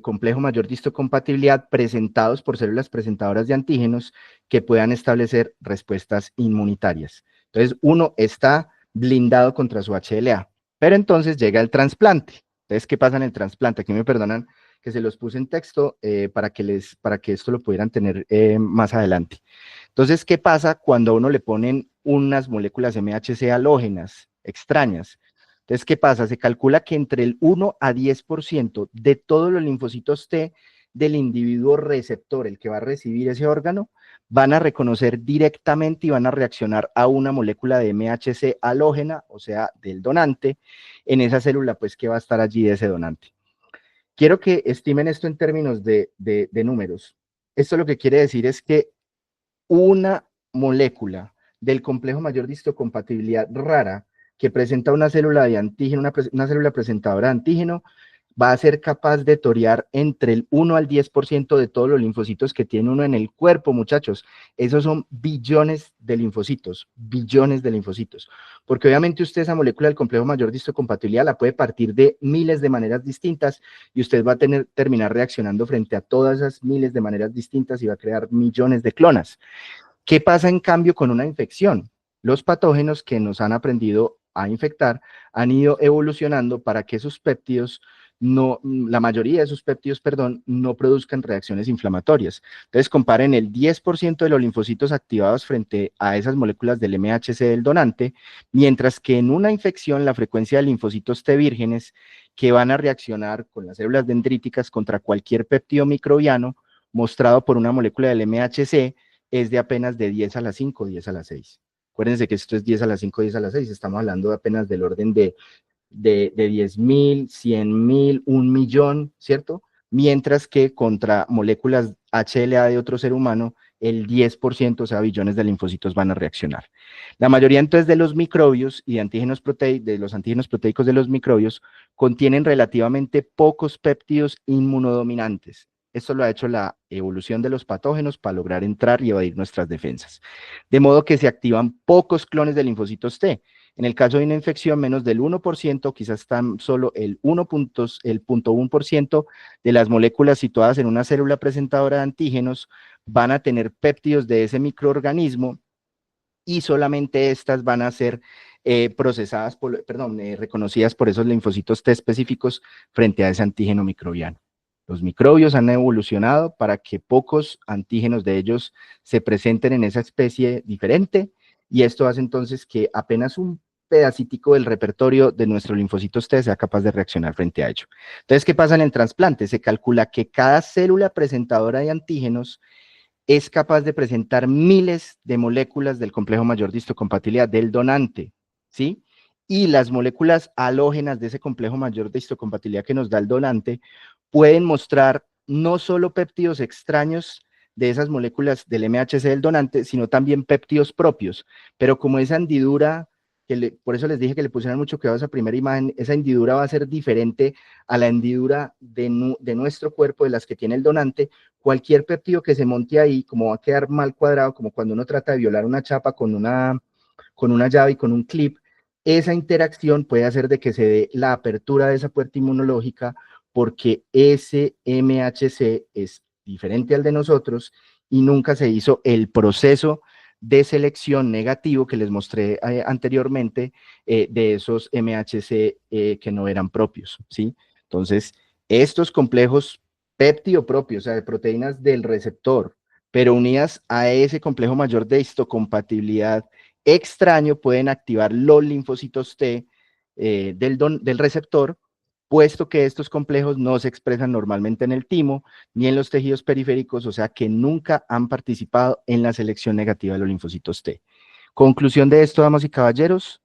complejo mayor de histocompatibilidad presentados por células presentadoras de antígenos que puedan establecer respuestas inmunitarias. Entonces, uno está blindado contra su HLA, pero entonces llega el trasplante. Entonces, ¿qué pasa en el trasplante? Aquí me perdonan que se los puse en texto para que esto lo pudieran tener más adelante. Entonces, ¿qué pasa cuando a uno le ponen unas moléculas MHC halógenas extrañas? Entonces, ¿qué pasa? Se calcula que entre el 1 a 10% de todos los linfocitos T del individuo receptor, el que va a recibir ese órgano, van a reconocer directamente y van a reaccionar a una molécula de MHC halógena, o sea, del donante, en esa célula, pues, que va a estar allí de ese donante. Quiero que estimen esto en términos de números. Esto lo que quiere decir es que una molécula del complejo mayor de histocompatibilidad rara que presenta una célula de antígeno, una célula presentadora de antígeno, va a ser capaz de torear entre el 1 al 10% de todos los linfocitos que tiene uno en el cuerpo, muchachos. Esos son billones de linfocitos, porque obviamente usted esa molécula del complejo mayor de histocompatibilidad la puede partir de miles de maneras distintas y usted va a terminar reaccionando frente a todas esas miles de maneras distintas y va a crear millones de clonas. ¿Qué pasa en cambio con una infección? Los patógenos que nos han aprendido a infectar han ido evolucionando para que sus péptidos la mayoría de sus péptidos, no produzcan reacciones inflamatorias. Entonces, comparen el 10% de los linfocitos activados frente a esas moléculas del MHC del donante, mientras que en una infección la frecuencia de linfocitos T vírgenes que van a reaccionar con las células dendríticas contra cualquier péptido microbiano mostrado por una molécula del MHC es de apenas de 10 a la 5, 10 a la 6. Acuérdense que esto es 10 a la 5, 10 a la 6, estamos hablando de apenas del orden de 10.000, 100.000, 1.000.000, ¿cierto? Mientras que contra moléculas HLA de otro ser humano, el 10%, o sea, billones de linfocitos van a reaccionar. La mayoría entonces de los microbios y de los antígenos proteicos de los microbios contienen relativamente pocos péptidos inmunodominantes. Esto lo ha hecho la evolución de los patógenos para lograr entrar y evadir nuestras defensas. De modo que se activan pocos clones de linfocitos T. En el caso de una infección, menos del 1%, quizás tan solo el 0.1% de las moléculas situadas en una célula presentadora de antígenos van a tener péptidos de ese microorganismo y solamente estas van a ser reconocidas por esos linfocitos T específicos frente a ese antígeno microbiano. Los microbios han evolucionado para que pocos antígenos de ellos se presenten en esa especie diferente y esto hace entonces que apenas un pedacitico del repertorio de nuestros linfocitos T sea capaz de reaccionar frente a ello. Entonces, ¿qué pasa en el trasplante? Se calcula que cada célula presentadora de antígenos es capaz de presentar miles de moléculas del complejo mayor de histocompatibilidad del donante, ¿sí? Y las moléculas halógenas de ese complejo mayor de histocompatibilidad que nos da el donante pueden mostrar no solo péptidos extraños de esas moléculas del MHC del donante, sino también péptidos propios. Pero como esa hendidura, por eso les dije que le pusieran mucho cuidado a esa primera imagen, esa hendidura va a ser diferente a la hendidura de nuestro cuerpo, de las que tiene el donante. Cualquier péptido que se monte ahí, como va a quedar mal cuadrado, como cuando uno trata de violar una chapa con una llave y con un clip, esa interacción puede hacer de que se dé la apertura de esa puerta inmunológica porque ese MHC es diferente al de nosotros y nunca se hizo el proceso de selección negativo que les mostré anteriormente de esos MHC que no eran propios, ¿sí? Entonces, estos complejos péptido propios, o sea, de proteínas del receptor, pero unidas a ese complejo mayor de histocompatibilidad extraño, pueden activar los linfocitos T del receptor, puesto que estos complejos no se expresan normalmente en el timo ni en los tejidos periféricos, o sea que nunca han participado en la selección negativa de los linfocitos T. Conclusión de esto, damas y caballeros,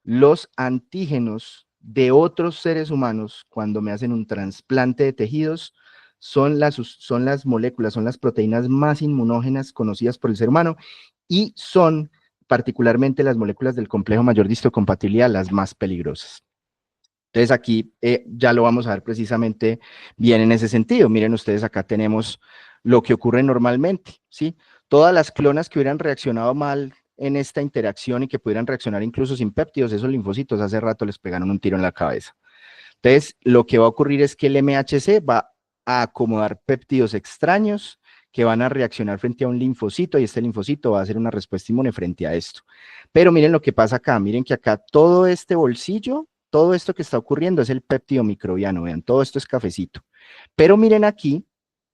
los antígenos de otros seres humanos, cuando me hacen un trasplante de tejidos, son las moléculas, son las proteínas más inmunógenas conocidas por el ser humano y son particularmente las moléculas del complejo mayor de histocompatibilidad las más peligrosas. Entonces aquí ya lo vamos a ver precisamente bien en ese sentido. Miren ustedes, acá tenemos lo que ocurre normalmente, ¿sí? Todas las clonas que hubieran reaccionado mal en esta interacción y que pudieran reaccionar incluso sin péptidos, esos linfocitos hace rato les pegaron un tiro en la cabeza. Entonces, lo que va a ocurrir es que el MHC va a acomodar péptidos extraños que van a reaccionar frente a un linfocito y este linfocito va a hacer una respuesta inmune frente a esto. Pero miren lo que pasa acá, miren que acá todo este bolsillo, todo esto que está ocurriendo es el péptido microbiano, vean, todo esto es cafecito. Pero miren aquí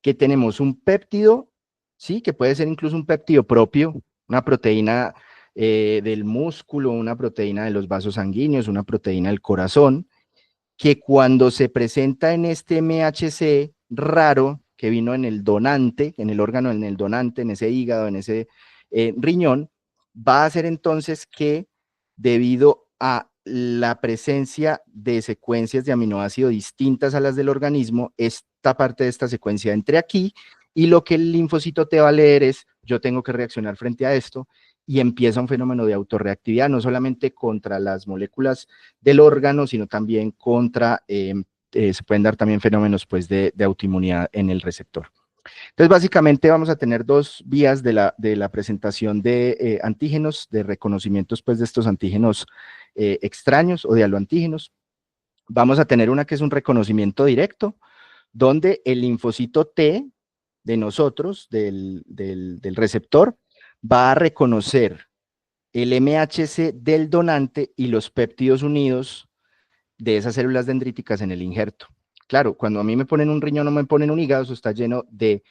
que tenemos un péptido, ¿sí? Que puede ser incluso un péptido propio, una proteína del músculo, una proteína de los vasos sanguíneos, una proteína del corazón, que cuando se presenta en este MHC raro que vino en el donante, en el órgano, en el donante, en ese hígado, en ese riñón, va a hacer entonces que debido a la presencia de secuencias de aminoácido distintas a las del organismo, esta parte de esta secuencia entre aquí y lo que el linfocito te va a leer es, yo tengo que reaccionar frente a esto, y empieza un fenómeno de autorreactividad, no solamente contra las moléculas del órgano, sino también contra, se pueden dar también fenómenos pues, de autoinmunidad en el receptor. Entonces, básicamente vamos a tener dos vías de la presentación de antígenos, de reconocimientos pues, de estos antígenos extraños o de aloantígenos. Vamos a tener una que es un reconocimiento directo, donde el linfocito T de nosotros, del receptor, va a reconocer el MHC del donante y los péptidos unidos de esas células dendríticas en el injerto. Claro, cuando a mí me ponen un riñón o me ponen un hígado, eso está lleno de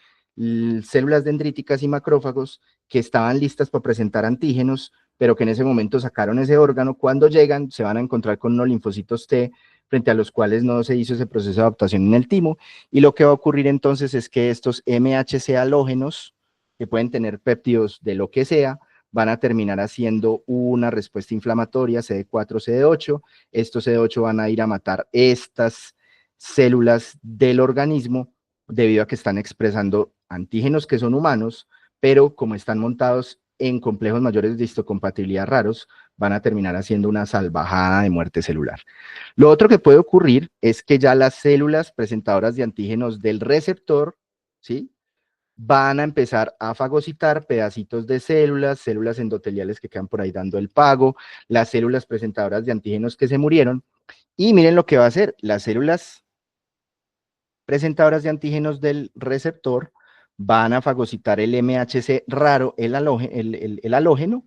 células dendríticas y macrófagos que estaban listas para presentar antígenos, pero que en ese momento sacaron ese órgano. Cuando llegan, se van a encontrar con unos linfocitos T frente a los cuales no se hizo ese proceso de adaptación en el timo, y lo que va a ocurrir entonces es que estos MHC halógenos, que pueden tener péptidos de lo que sea, van a terminar haciendo una respuesta inflamatoria, CD4, CD8. Estos CD8 van a ir a matar estas células del organismo debido a que están expresando antígenos que son humanos, pero como están montados en complejos mayores de histocompatibilidad raros, van a terminar haciendo una salvajada de muerte celular. Lo otro que puede ocurrir es que ya las células presentadoras de antígenos del receptor, ¿sí?, van a empezar a fagocitar pedacitos de células, células endoteliales que quedan por ahí dando el pago, las células presentadoras de antígenos que se murieron, y miren lo que va a hacer, las células presentadoras de antígenos del receptor van a fagocitar el MHC raro, el halógeno,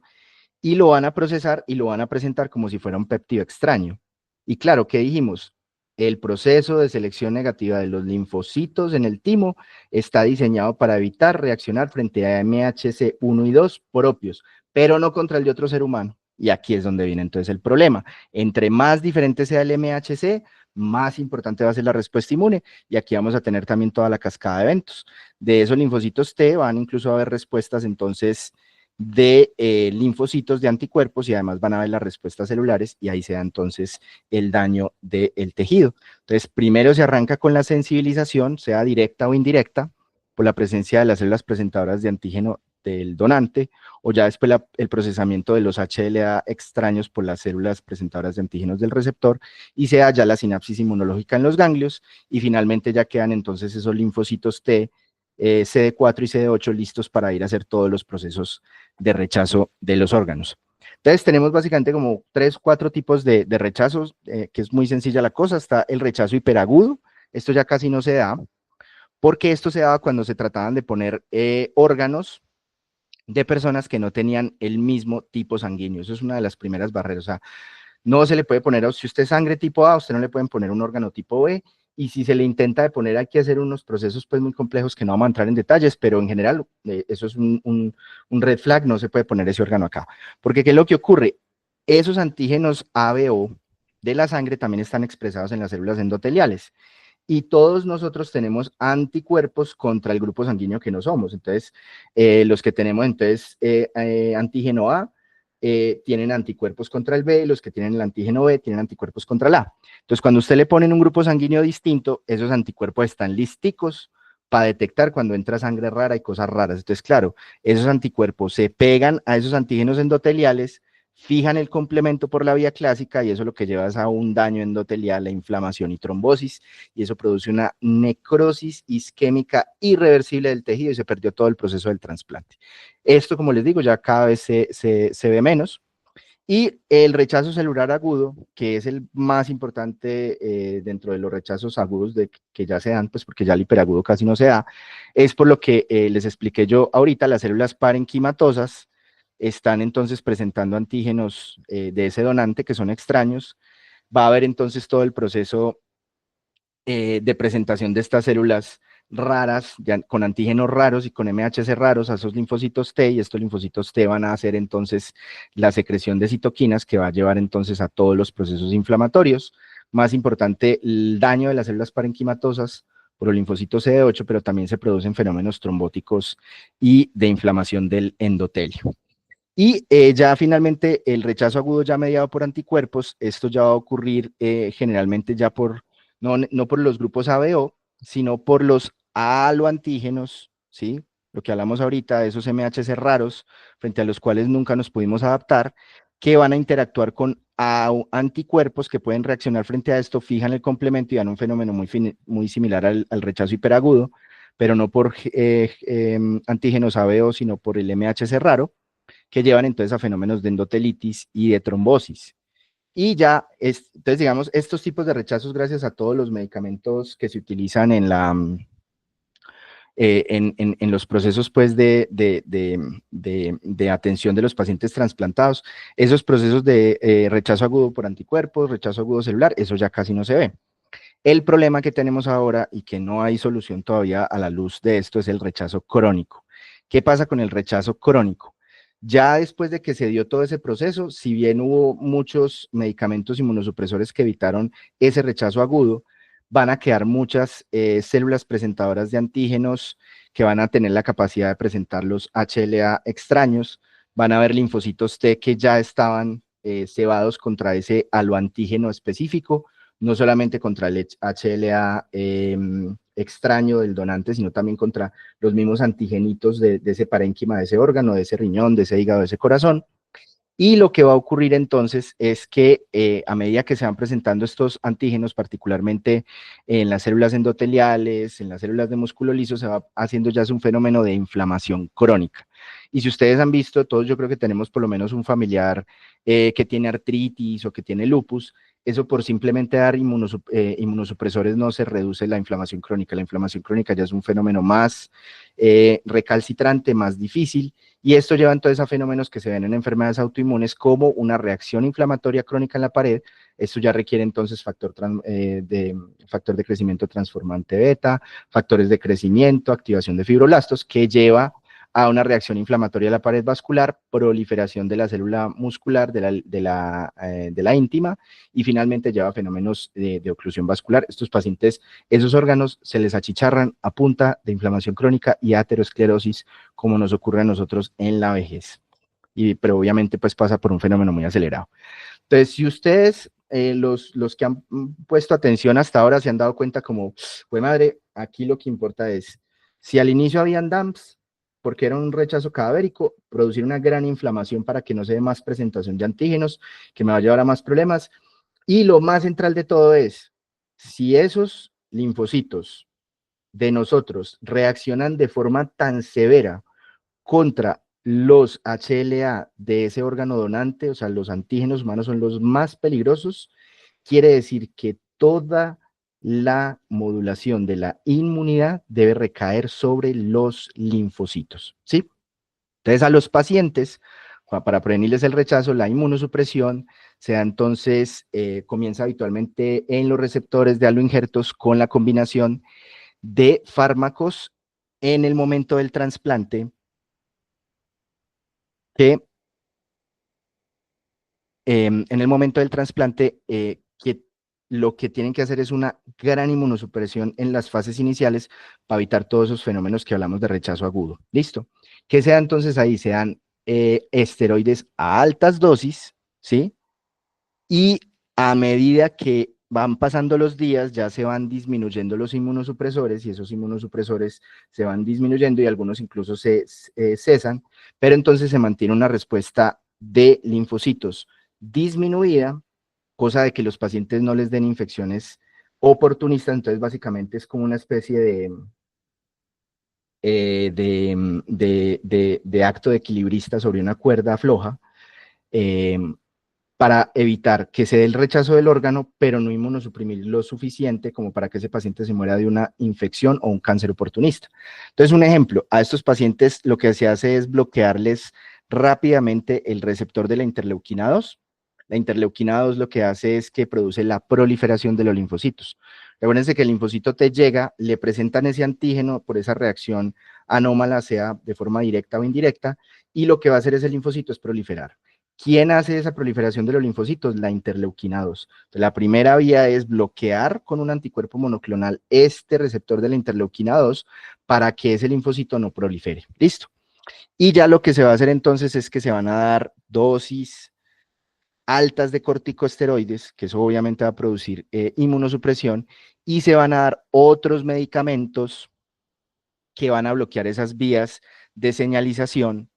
y lo van a procesar y lo van a presentar como si fuera un péptido extraño. Y claro, ¿qué dijimos? El proceso de selección negativa de los linfocitos en el timo está diseñado para evitar reaccionar frente a MHC 1 y 2 propios, pero no contra el de otro ser humano. Y aquí es donde viene entonces el problema. Entre más diferente sea el MHC, más importante va a ser la respuesta inmune, y aquí vamos a tener también toda la cascada de eventos. De esos linfocitos T van incluso a haber respuestas entonces de linfocitos de anticuerpos, y además van a ver las respuestas celulares, y ahí se da entonces el daño del tejido. Entonces, primero se arranca con la sensibilización, sea directa o indirecta, por la presencia de las células presentadoras de antígeno del donante, o ya después el procesamiento de los HLA extraños por las células presentadoras de antígenos del receptor, y se da ya la sinapsis inmunológica en los ganglios, y finalmente ya quedan entonces esos linfocitos T, CD4 y CD8 listos para ir a hacer todos los procesos de rechazo de los órganos. Entonces tenemos básicamente como 3 o 4 tipos de rechazos, que es muy sencilla la cosa. Está el rechazo hiperagudo, esto ya casi no se da, porque esto se daba cuando se trataban de poner órganos de personas que no tenían el mismo tipo sanguíneo. Eso es una de las primeras barreras. O sea, no se le puede poner, si usted es sangre tipo A, a usted no le pueden poner un órgano tipo B, y si se le intenta de poner, hay que hacer unos procesos pues muy complejos que no vamos a entrar en detalles, pero en general eso es un red flag, no se puede poner ese órgano acá. Porque ¿qué es lo que ocurre? Esos antígenos A, B, O de la sangre también están expresados en las células endoteliales, y todos nosotros tenemos anticuerpos contra el grupo sanguíneo que no somos. Entonces, los que tenemos entonces antígeno A, tienen anticuerpos contra el B, los que tienen el antígeno B tienen anticuerpos contra el A. Entonces, cuando usted le pone en un grupo sanguíneo distinto, esos anticuerpos están listicos para detectar cuando entra sangre rara y cosas raras. Entonces, claro, esos anticuerpos se pegan a esos antígenos endoteliales, fijan el complemento por la vía clásica y eso lo que lleva es a un daño endotelial, la inflamación y trombosis, y eso produce una necrosis isquémica irreversible del tejido y se perdió todo el proceso del trasplante. Esto, como les digo, ya cada vez se ve menos. Y el rechazo celular agudo, que es el más importante dentro de los rechazos agudos que ya se dan, pues porque ya el hiperagudo casi no se da, es por lo que les expliqué yo ahorita, las células parenquimatosas están entonces presentando antígenos de ese donante que son extraños. Va a haber entonces todo el proceso de presentación de estas células raras, ya, con antígenos raros y con MHC raros a esos linfocitos T, y estos linfocitos T van a hacer entonces la secreción de citoquinas que va a llevar entonces a todos los procesos inflamatorios. Más importante, el daño de las células parenquimatosas por el linfocito CD8, pero también se producen fenómenos trombóticos y de inflamación del endotelio. Y ya finalmente el rechazo agudo ya mediado por anticuerpos, esto ya va a ocurrir generalmente ya por, no por los grupos ABO, sino por los aloantígenos, ¿sí? Lo que hablamos ahorita, esos MHC raros, frente a los cuales nunca nos pudimos adaptar, que van a interactuar con anticuerpos que pueden reaccionar frente a esto, fijan el complemento y dan un fenómeno muy similar al rechazo hiperagudo, pero no por antígenos ABO, sino por el MHC raro, que llevan entonces a fenómenos de endotelitis y de trombosis. Y ya, entonces digamos, estos tipos de rechazos, gracias a todos los medicamentos que se utilizan en en los procesos pues de atención de los pacientes trasplantados, esos procesos de rechazo agudo por anticuerpos, rechazo agudo celular, eso ya casi no se ve. El problema que tenemos ahora y que no hay solución todavía a la luz de esto es el rechazo crónico. ¿Qué pasa con el rechazo crónico? Ya después de que se dio todo ese proceso, si bien hubo muchos medicamentos inmunosupresores que evitaron ese rechazo agudo, van a quedar muchas células presentadoras de antígenos que van a tener la capacidad de presentar los HLA extraños, van a haber linfocitos T que ya estaban cebados contra ese aloantígeno específico, no solamente contra el HLA extraño del donante, sino también contra los mismos antigenitos de ese parénquima, de ese órgano, de ese riñón, de ese hígado, de ese corazón. Y lo que va a ocurrir entonces es que a medida que se van presentando estos antígenos, particularmente en las células endoteliales, en las células de músculo liso, se va haciendo ya un fenómeno de inflamación crónica. Y si ustedes han visto, todos yo creo que tenemos por lo menos un familiar que tiene artritis o que tiene lupus, eso por simplemente dar inmunosupresores no se reduce la inflamación crónica. La inflamación crónica ya es un fenómeno más recalcitrante, más difícil, y esto lleva entonces a fenómenos que se ven en enfermedades autoinmunes como una reacción inflamatoria crónica en la pared. Esto ya requiere entonces factor de crecimiento transformante beta, factores de crecimiento, activación de fibroblastos, que lleva a una reacción inflamatoria de la pared vascular, proliferación de la célula muscular de la íntima, y finalmente lleva a fenómenos de oclusión vascular. Estos pacientes, esos órganos se les achicharran a punta de inflamación crónica y aterosclerosis, como nos ocurre a nosotros en la vejez. Pero obviamente pues pasa por un fenómeno muy acelerado. Entonces, si ustedes, los que han puesto atención hasta ahora, se han dado cuenta como, pues madre, aquí lo que importa es, si al inicio habían DAMPs, porque era un rechazo cadavérico, producir una gran inflamación para que no se dé más presentación de antígenos, que me va a llevar a más problemas. Y lo más central de todo es, si esos linfocitos de nosotros reaccionan de forma tan severa contra los HLA de ese órgano donante, o sea, los antígenos humanos son los más peligrosos, quiere decir que toda la modulación de la inmunidad debe recaer sobre los linfocitos, ¿sí? Entonces, a los pacientes, para prevenirles el rechazo, la inmunosupresión se da entonces, comienza habitualmente en los receptores de aloinjertos con la combinación de fármacos en el momento del trasplante que en el momento del trasplante, que lo que tienen que hacer es una gran inmunosupresión en las fases iniciales para evitar todos esos fenómenos que hablamos de rechazo agudo. ¿Listo? ¿Qué se da entonces ahí? Se dan esteroides a altas dosis, ¿sí? Y a medida que van pasando los días, ya se van disminuyendo los inmunosupresores y esos inmunosupresores se van disminuyendo y algunos incluso se cesan, pero entonces se mantiene una respuesta de linfocitos disminuida, cosa de que los pacientes no les den infecciones oportunistas. Entonces básicamente es como una especie de acto de equilibrista sobre una cuerda floja, eh, para evitar que se dé el rechazo del órgano, pero no inmunosuprimir lo suficiente como para que ese paciente se muera de una infección o un cáncer oportunista. Entonces, un ejemplo, a estos pacientes lo que se hace es bloquearles rápidamente el receptor de la interleuquina 2. La interleuquina 2 lo que hace es que produce la proliferación de los linfocitos. Recuérdense que el linfocito te llega, le presentan ese antígeno por esa reacción anómala, sea de forma directa o indirecta, y lo que va a hacer ese linfocito es proliferar. ¿Quién hace esa proliferación de los linfocitos? La interleuquina 2. Entonces, la primera vía es bloquear con un anticuerpo monoclonal este receptor de la interleuquina 2 para que ese linfocito no prolifere. Listo. Y ya lo que se va a hacer entonces es que se van a dar dosis altas de corticosteroides, que eso obviamente va a producir inmunosupresión, y se van a dar otros medicamentos que van a bloquear esas vías de señalización,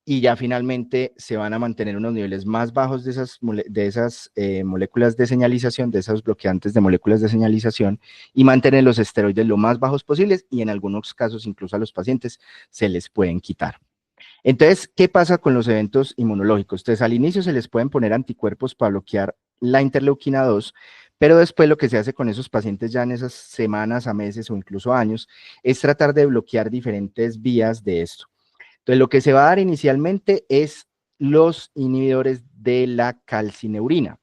y ya finalmente se van a mantener unos niveles más bajos de esas moléculas de señalización, de esos bloqueantes de moléculas de señalización, y mantener los esteroides lo más bajos posibles, y en algunos casos incluso a los pacientes se les pueden quitar. Entonces, ¿qué pasa con los eventos inmunológicos? Entonces, al inicio se les pueden poner anticuerpos para bloquear la interleuquina 2, pero después lo que se hace con esos pacientes ya en esas semanas a meses o incluso años es tratar de bloquear diferentes vías de esto. Entonces, lo que se va a dar inicialmente es los inhibidores de la calcineurina.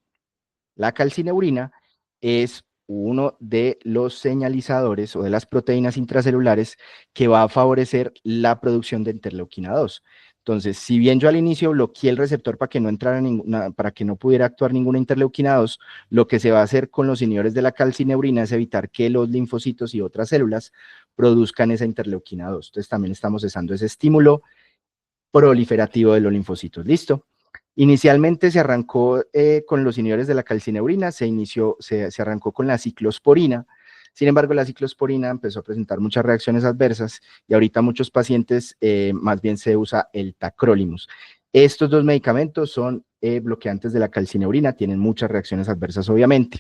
La calcineurina es uno de los señalizadores o de las proteínas intracelulares que va a favorecer la producción de interleuquina 2. Entonces, si bien yo al inicio bloqueé el receptor para que no entrara ninguna, para que no pudiera actuar ninguna interleuquina 2, lo que se va a hacer con los inhibidores de la calcineurina es evitar que los linfocitos y otras células produzcan esa interleuquina 2. Entonces, también estamos cesando ese estímulo proliferativo de los linfocitos. ¿Listo? Inicialmente se arrancó con los inhibidores de la calcineurina, se arrancó con la ciclosporina. Sin embargo, la ciclosporina empezó a presentar muchas reacciones adversas y ahorita muchos pacientes más bien se usa el tacrolimus. Estos dos medicamentos son bloqueantes de la calcineurina, tienen muchas reacciones adversas obviamente.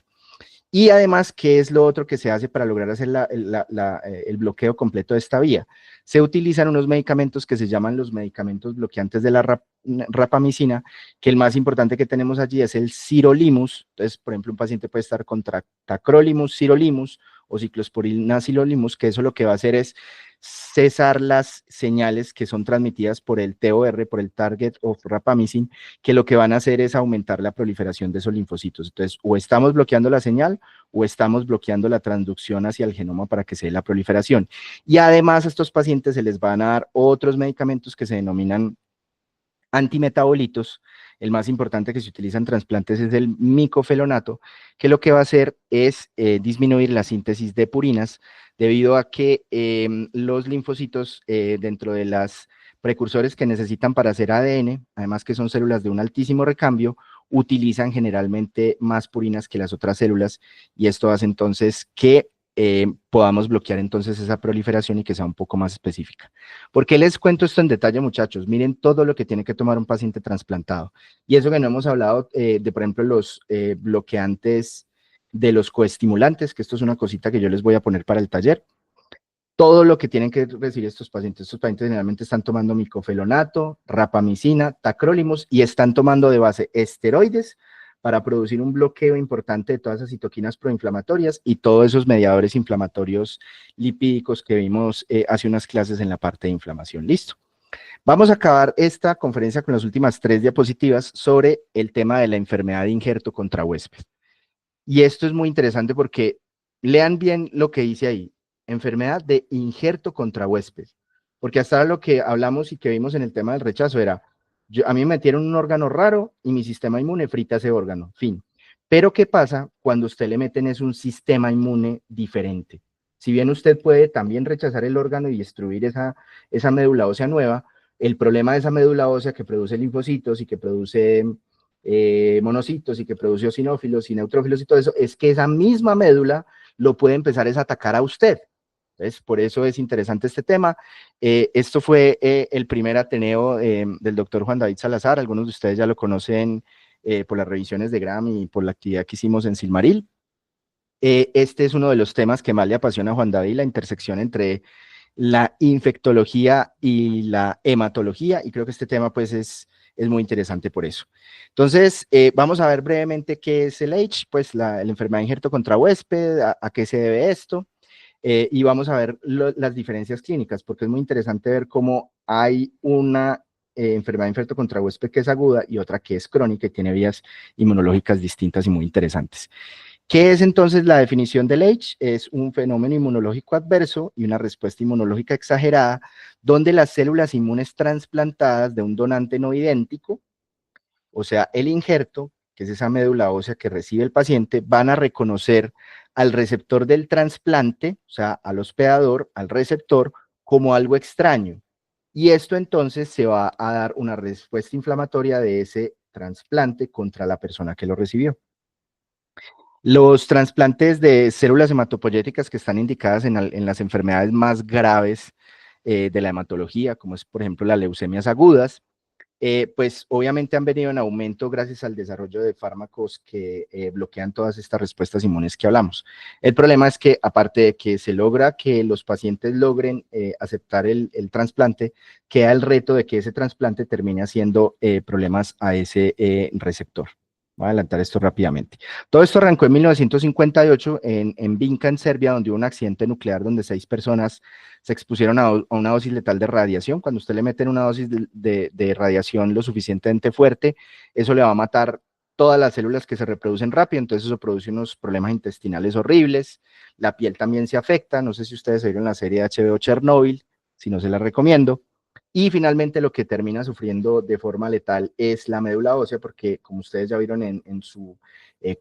Y además, ¿qué es lo otro que se hace para lograr hacer el bloqueo completo de esta vía? Se utilizan unos medicamentos que se llaman los medicamentos bloqueantes de la rapamicina, que el más importante que tenemos allí es el sirolimus. Entonces, por ejemplo, un paciente puede estar con tacrolimus, sirolimus o ciclosporina sirolimus, que eso lo que va a hacer es cesar las señales que son transmitidas por el TOR, por el Target of Rapamycin, que lo que van a hacer es aumentar la proliferación de esos linfocitos. Entonces, o estamos bloqueando la señal o estamos bloqueando la transducción hacia el genoma para que se dé la proliferación. Y además a estos pacientes se les van a dar otros medicamentos que se denominan antimetabolitos. El más importante que se utiliza en trasplantes es el micofelonato, que lo que va a hacer es disminuir la síntesis de purinas, debido a que los linfocitos dentro de las precursores que necesitan para hacer ADN, además que son células de un altísimo recambio, utilizan generalmente más purinas que las otras células, y esto hace entonces que podamos bloquear entonces esa proliferación y que sea un poco más específica. ¿Por qué les cuento esto en detalle, muchachos? Miren todo lo que tiene que tomar un paciente trasplantado. Y eso que no hemos hablado de, por ejemplo, los bloqueantes de los coestimulantes, que esto es una cosita que yo les voy a poner para el taller. Todo lo que tienen que recibir estos pacientes generalmente están tomando micofelonato, rapamicina, tacrolimus, y están tomando de base esteroides para producir un bloqueo importante de todas esas citoquinas proinflamatorias y todos esos mediadores inflamatorios lipídicos que vimos hace unas clases en la parte de inflamación. Listo. Vamos a acabar esta conferencia con las últimas 3 diapositivas sobre el tema de la enfermedad de injerto contra huésped. Y esto es muy interesante porque lean bien lo que dice ahí, enfermedad de injerto contra huésped, porque hasta ahora lo que hablamos y que vimos en el tema del rechazo era, a mí me metieron un órgano raro y mi sistema inmune frita ese órgano, fin. Pero ¿qué pasa cuando usted le meten es un sistema inmune diferente? Si bien usted puede también rechazar el órgano y destruir esa médula ósea nueva, el problema de esa médula ósea que produce linfocitos y que produce monocitos y que produce eosinófilos y neutrófilos y todo eso, es que esa misma médula lo puede empezar a atacar a usted. Entonces, por eso es interesante este tema. Esto fue el primer Ateneo del doctor Juan David Salazar. Algunos de ustedes ya lo conocen por las revisiones de Gram y por la actividad que hicimos en Silmaril. Este es uno de los temas que más le apasiona a Juan David, la intersección entre la infectología y la hematología, y creo que este tema pues es muy interesante por eso. Entonces, vamos a ver brevemente qué es el H, pues la enfermedad de injerto contra huésped, a qué se debe esto, y vamos a ver las diferencias clínicas, porque es muy interesante ver cómo hay una enfermedad de injerto contra huésped que es aguda y otra que es crónica y tiene vías inmunológicas distintas y muy interesantes. ¿Qué es entonces la definición del H? Es un fenómeno inmunológico adverso y una respuesta inmunológica exagerada, donde las células inmunes trasplantadas de un donante no idéntico, o sea, el injerto, que es esa médula ósea que recibe el paciente, van a reconocer al receptor del trasplante, o sea, al hospedador, al receptor, como algo extraño. Y esto entonces se va a dar una respuesta inflamatoria de ese trasplante contra la persona que lo recibió. Los trasplantes de células hematopoyéticas que están indicadas en las enfermedades más graves de la hematología, como es por ejemplo las leucemias agudas, pues obviamente han venido en aumento gracias al desarrollo de fármacos que bloquean todas estas respuestas inmunes que hablamos. El problema es que aparte de que se logra que los pacientes logren aceptar el trasplante, queda el reto de que ese trasplante termine haciendo problemas a ese receptor. Voy a adelantar esto rápidamente. Todo esto arrancó en 1958 en Vinca, en Serbia, donde hubo un accidente nuclear donde 6 personas se expusieron a una dosis letal de radiación. Cuando usted le mete una dosis de radiación lo suficientemente fuerte, eso le va a matar todas las células que se reproducen rápido, entonces eso produce unos problemas intestinales horribles, la piel también se afecta, no sé si ustedes vieron la serie de HBO Chernobyl, si no se la recomiendo, y finalmente lo que termina sufriendo de forma letal es la médula ósea, porque como ustedes ya vieron en su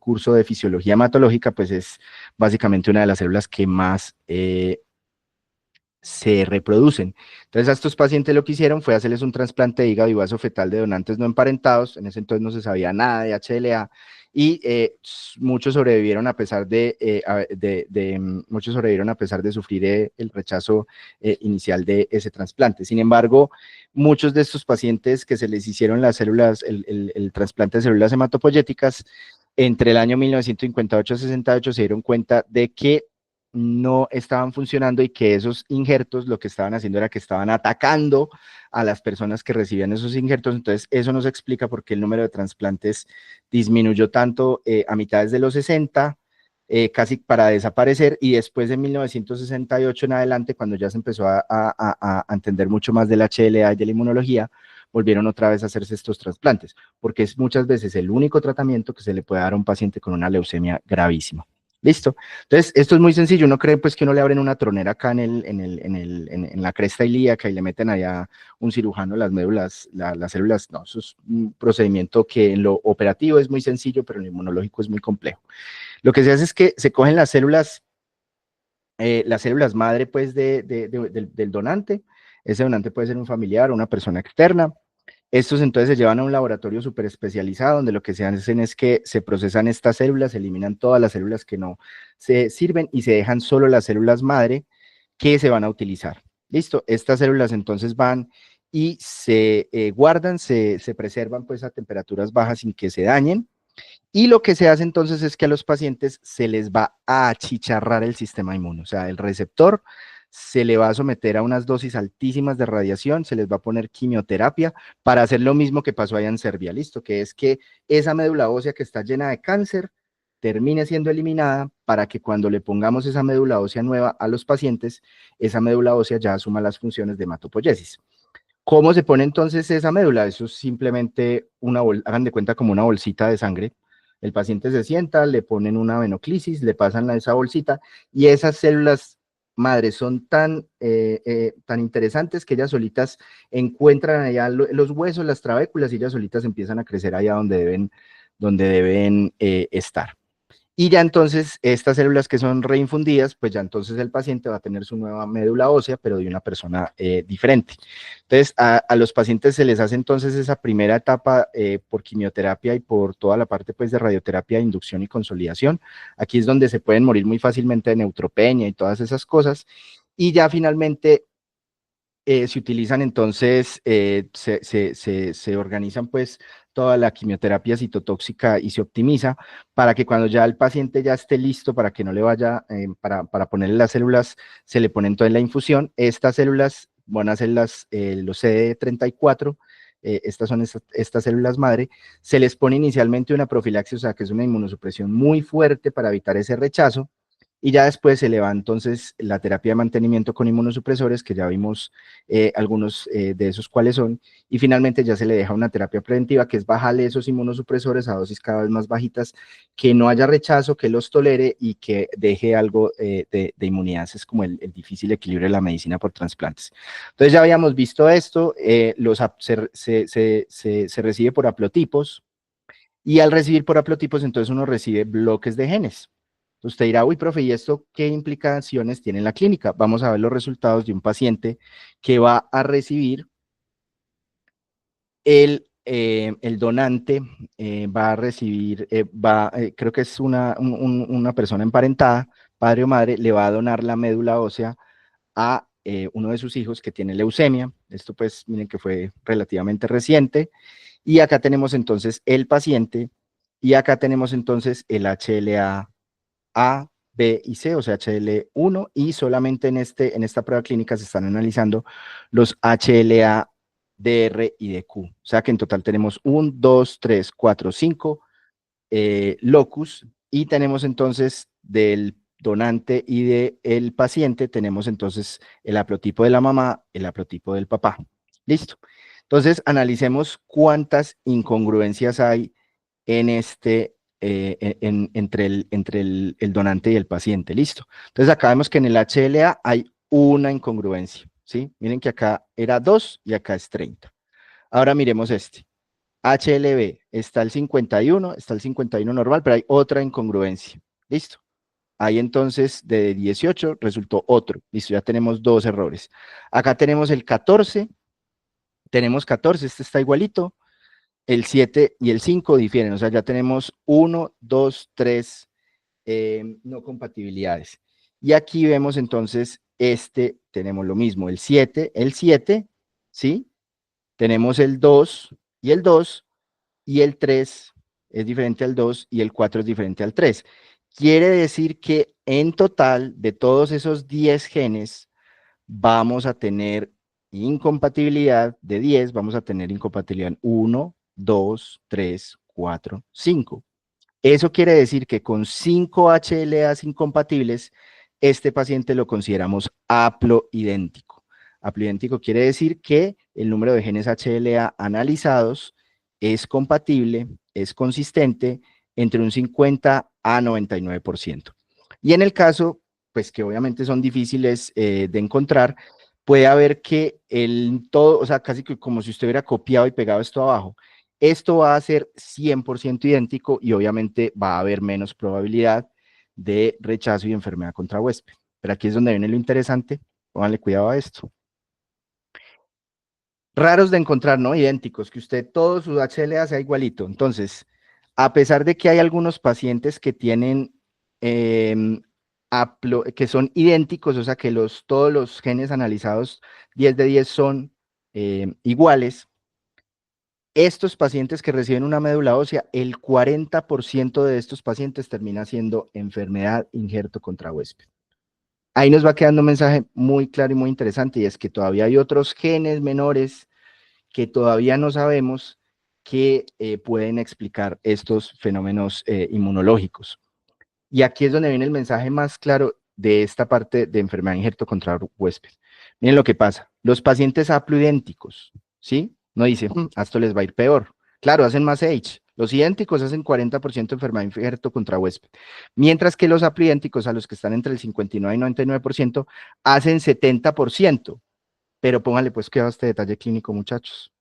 curso de fisiología hematológica, pues es básicamente una de las células que más se reproducen. Entonces a estos pacientes lo que hicieron fue hacerles un trasplante de hígado y vaso fetal de donantes no emparentados, en ese entonces no se sabía nada de HLA, y muchos sobrevivieron a pesar muchos sobrevivieron a pesar de sufrir el rechazo inicial de ese trasplante. Sin embargo, muchos de estos pacientes que se les hicieron las células, el trasplante de células hematopoyéticas, entre el año 1958 y 68 se dieron cuenta de que no estaban funcionando y que esos injertos lo que estaban haciendo era que estaban atacando a las personas que recibían esos injertos. Entonces, eso nos explica por qué el número de trasplantes disminuyó tanto a mitades de los 60, casi para desaparecer, y después de 1968 en adelante, cuando ya se empezó a entender mucho más del HLA y de la inmunología, volvieron otra vez a hacerse estos trasplantes, porque es muchas veces el único tratamiento que se le puede dar a un paciente con una leucemia gravísima. ¿Listo? Entonces, esto es muy sencillo. Uno cree pues que uno le abren una tronera acá en la cresta ilíaca y le meten allá un cirujano las médulas, las células. No, eso es un procedimiento que en lo operativo es muy sencillo, pero en lo inmunológico es muy complejo. Lo que se hace es que se cogen las células madre pues del donante. Ese donante puede ser un familiar o una persona externa. Estos entonces se llevan a un laboratorio súper especializado donde lo que se hacen es que se procesan estas células, se eliminan todas las células que no se sirven y se dejan solo las células madre que se van a utilizar. Listo, estas células entonces van y se guardan, se preservan pues a temperaturas bajas sin que se dañen. Y lo que se hace entonces es que a los pacientes se les va a achicharrar el sistema inmune, o sea, el receptor se le va a someter a unas dosis altísimas de radiación, se les va a poner quimioterapia para hacer lo mismo que pasó allá en Serbia, listo, que es que esa médula ósea que está llena de cáncer termine siendo eliminada para que cuando le pongamos esa médula ósea nueva a los pacientes, esa médula ósea ya asuma las funciones de hematopoiesis. ¿Cómo se pone entonces esa médula? Eso es simplemente hagan de cuenta como una bolsita de sangre. El paciente se sienta, le ponen una venoclisis, le pasan esa bolsita y esas células madres son tan interesantes que ellas solitas encuentran allá los huesos, las trabéculas y ellas solitas empiezan a crecer allá donde deben estar. Y ya entonces estas células que son reinfundidas, pues ya entonces el paciente va a tener su nueva médula ósea, pero de una persona diferente. Entonces a los pacientes se les hace entonces esa primera etapa por quimioterapia y por toda la parte pues de radioterapia, inducción y consolidación. Aquí es donde se pueden morir muy fácilmente de neutropenia y todas esas cosas. y ya finalmente se utilizan entonces, se organizan pues toda la quimioterapia citotóxica y se optimiza para que cuando ya el paciente ya esté listo para que no le vaya, para ponerle las células, se le pone entonces la infusión. Estas células van a ser los CD34, estas son estas células madre, se les pone inicialmente una profilaxis, o sea que es una inmunosupresión muy fuerte para evitar ese rechazo, y ya después se le va entonces la terapia de mantenimiento con inmunosupresores, que ya vimos algunos de esos cuáles son, y finalmente ya se le deja una terapia preventiva, que es bajarle esos inmunosupresores a dosis cada vez más bajitas, que no haya rechazo, que los tolere y que deje algo de inmunidad. Ese es como el difícil equilibrio de la medicina por trasplantes. Entonces ya habíamos visto esto, se recibe por haplotipos, y al recibir por haplotipos, entonces uno recibe bloques de genes. Usted dirá, uy, profe, ¿y esto qué implicaciones tiene en la clínica? Vamos a ver los resultados de un paciente que va a recibir el donante, va a recibir, creo que es una persona emparentada, padre o madre, le va a donar la médula ósea a uno de sus hijos que tiene leucemia. Esto pues, miren que fue relativamente reciente. Y acá tenemos entonces el paciente, y acá tenemos entonces el HLA-A, B y C, o sea, HL1, y solamente en esta prueba clínica se están analizando los HLA, DR y DQ. O sea que en total tenemos 1, 2, 3, 4, 5 locus, y tenemos entonces del donante y del paciente, tenemos entonces el haplotipo de la mamá, el haplotipo del papá. Listo. Entonces, analicemos cuántas incongruencias hay en entre el donante y el paciente. Listo. Entonces, acá vemos que en el HLA hay una incongruencia, ¿sí? Miren que acá era 2 y acá es 30. Ahora miremos este. HLB, está el 51 normal, pero hay otra incongruencia. Listo. Ahí entonces de 18 resultó otro. Listo, ya tenemos dos errores. Acá tenemos el 14, tenemos 14, este está igualito. El 7 y el 5 difieren, o sea, ya tenemos 1, 2, 3 no compatibilidades. Y aquí vemos entonces, tenemos lo mismo, el 7, ¿sí? Tenemos el 2 y el 2, y el 3 es diferente al 2 y el 4 es diferente al 3. Quiere decir que en total de todos esos 10 genes vamos a tener incompatibilidad de 10, vamos a tener incompatibilidad en 1, 2, 3, 4, 5. Eso quiere decir que con 5 HLAs incompatibles, este paciente lo consideramos haploidéntico. Haploidéntico quiere decir que el número de genes HLA analizados es compatible, es consistente entre un 50 a 99%. Y en el caso, pues que obviamente son difíciles de encontrar, puede haber que todo, o sea, casi que como si usted hubiera copiado y pegado esto abajo. Esto va a ser 100% idéntico y obviamente va a haber menos probabilidad de rechazo y enfermedad contra huésped. Pero aquí es donde viene lo interesante. Pónganle cuidado a esto. Raros de encontrar, ¿no? Idénticos, que usted todo su HLA sea igualito. Entonces, a pesar de que hay algunos pacientes que tienen, que son idénticos, o sea, que todos los genes analizados 10 de 10 son iguales, estos pacientes que reciben una médula ósea, el 40% de estos pacientes termina siendo enfermedad injerto contra huésped. Ahí nos va quedando un mensaje muy claro y muy interesante, y es que todavía hay otros genes menores que todavía no sabemos que pueden explicar estos fenómenos inmunológicos. Y aquí es donde viene el mensaje más claro de esta parte de enfermedad injerto contra huésped. Miren lo que pasa. Los pacientes haploidénticos, ¿sí? No dice, a esto les va a ir peor. Claro, hacen más age. Los idénticos hacen 40% enfermedad injerto contra huésped. Mientras que los haploidénticos, a los que están entre el 59 y 99%, hacen 70%. Pero pónganle pues cuidado a este detalle clínico, muchachos.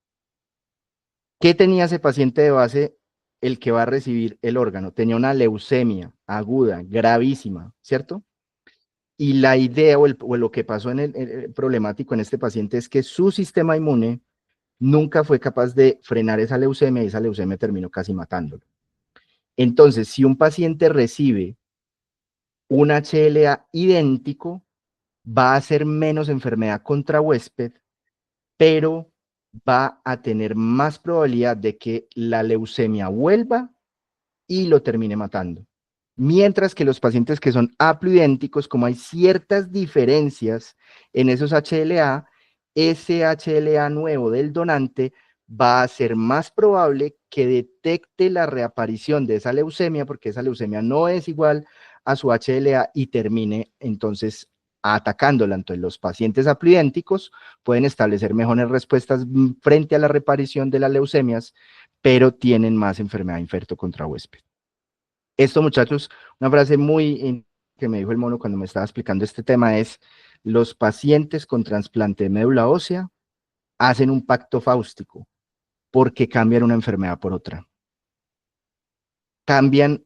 ¿Qué tenía ese paciente de base, el que va a recibir el órgano? Tenía una leucemia aguda, gravísima, ¿cierto? Y la idea o lo que pasó en el problemático en este paciente es que su sistema inmune nunca fue capaz de frenar esa leucemia, y esa leucemia terminó casi matándolo. Entonces, si un paciente recibe un HLA idéntico, va a ser menos enfermedad contra huésped, pero va a tener más probabilidad de que la leucemia vuelva y lo termine matando. Mientras que los pacientes que son haploidénticos, como hay ciertas diferencias en esos HLA, ese HLA nuevo del donante va a ser más probable que detecte la reaparición de esa leucemia, porque esa leucemia no es igual a su HLA y termine entonces atacándola. Entonces, los pacientes haploidénticos pueden establecer mejores respuestas frente a la reparición de las leucemias, pero tienen más enfermedad infarto contra huésped. Esto, muchachos, una frase muy que me dijo el mono cuando me estaba explicando este tema es: los pacientes con trasplante de médula ósea hacen un pacto fáustico porque cambian una enfermedad por otra. Cambian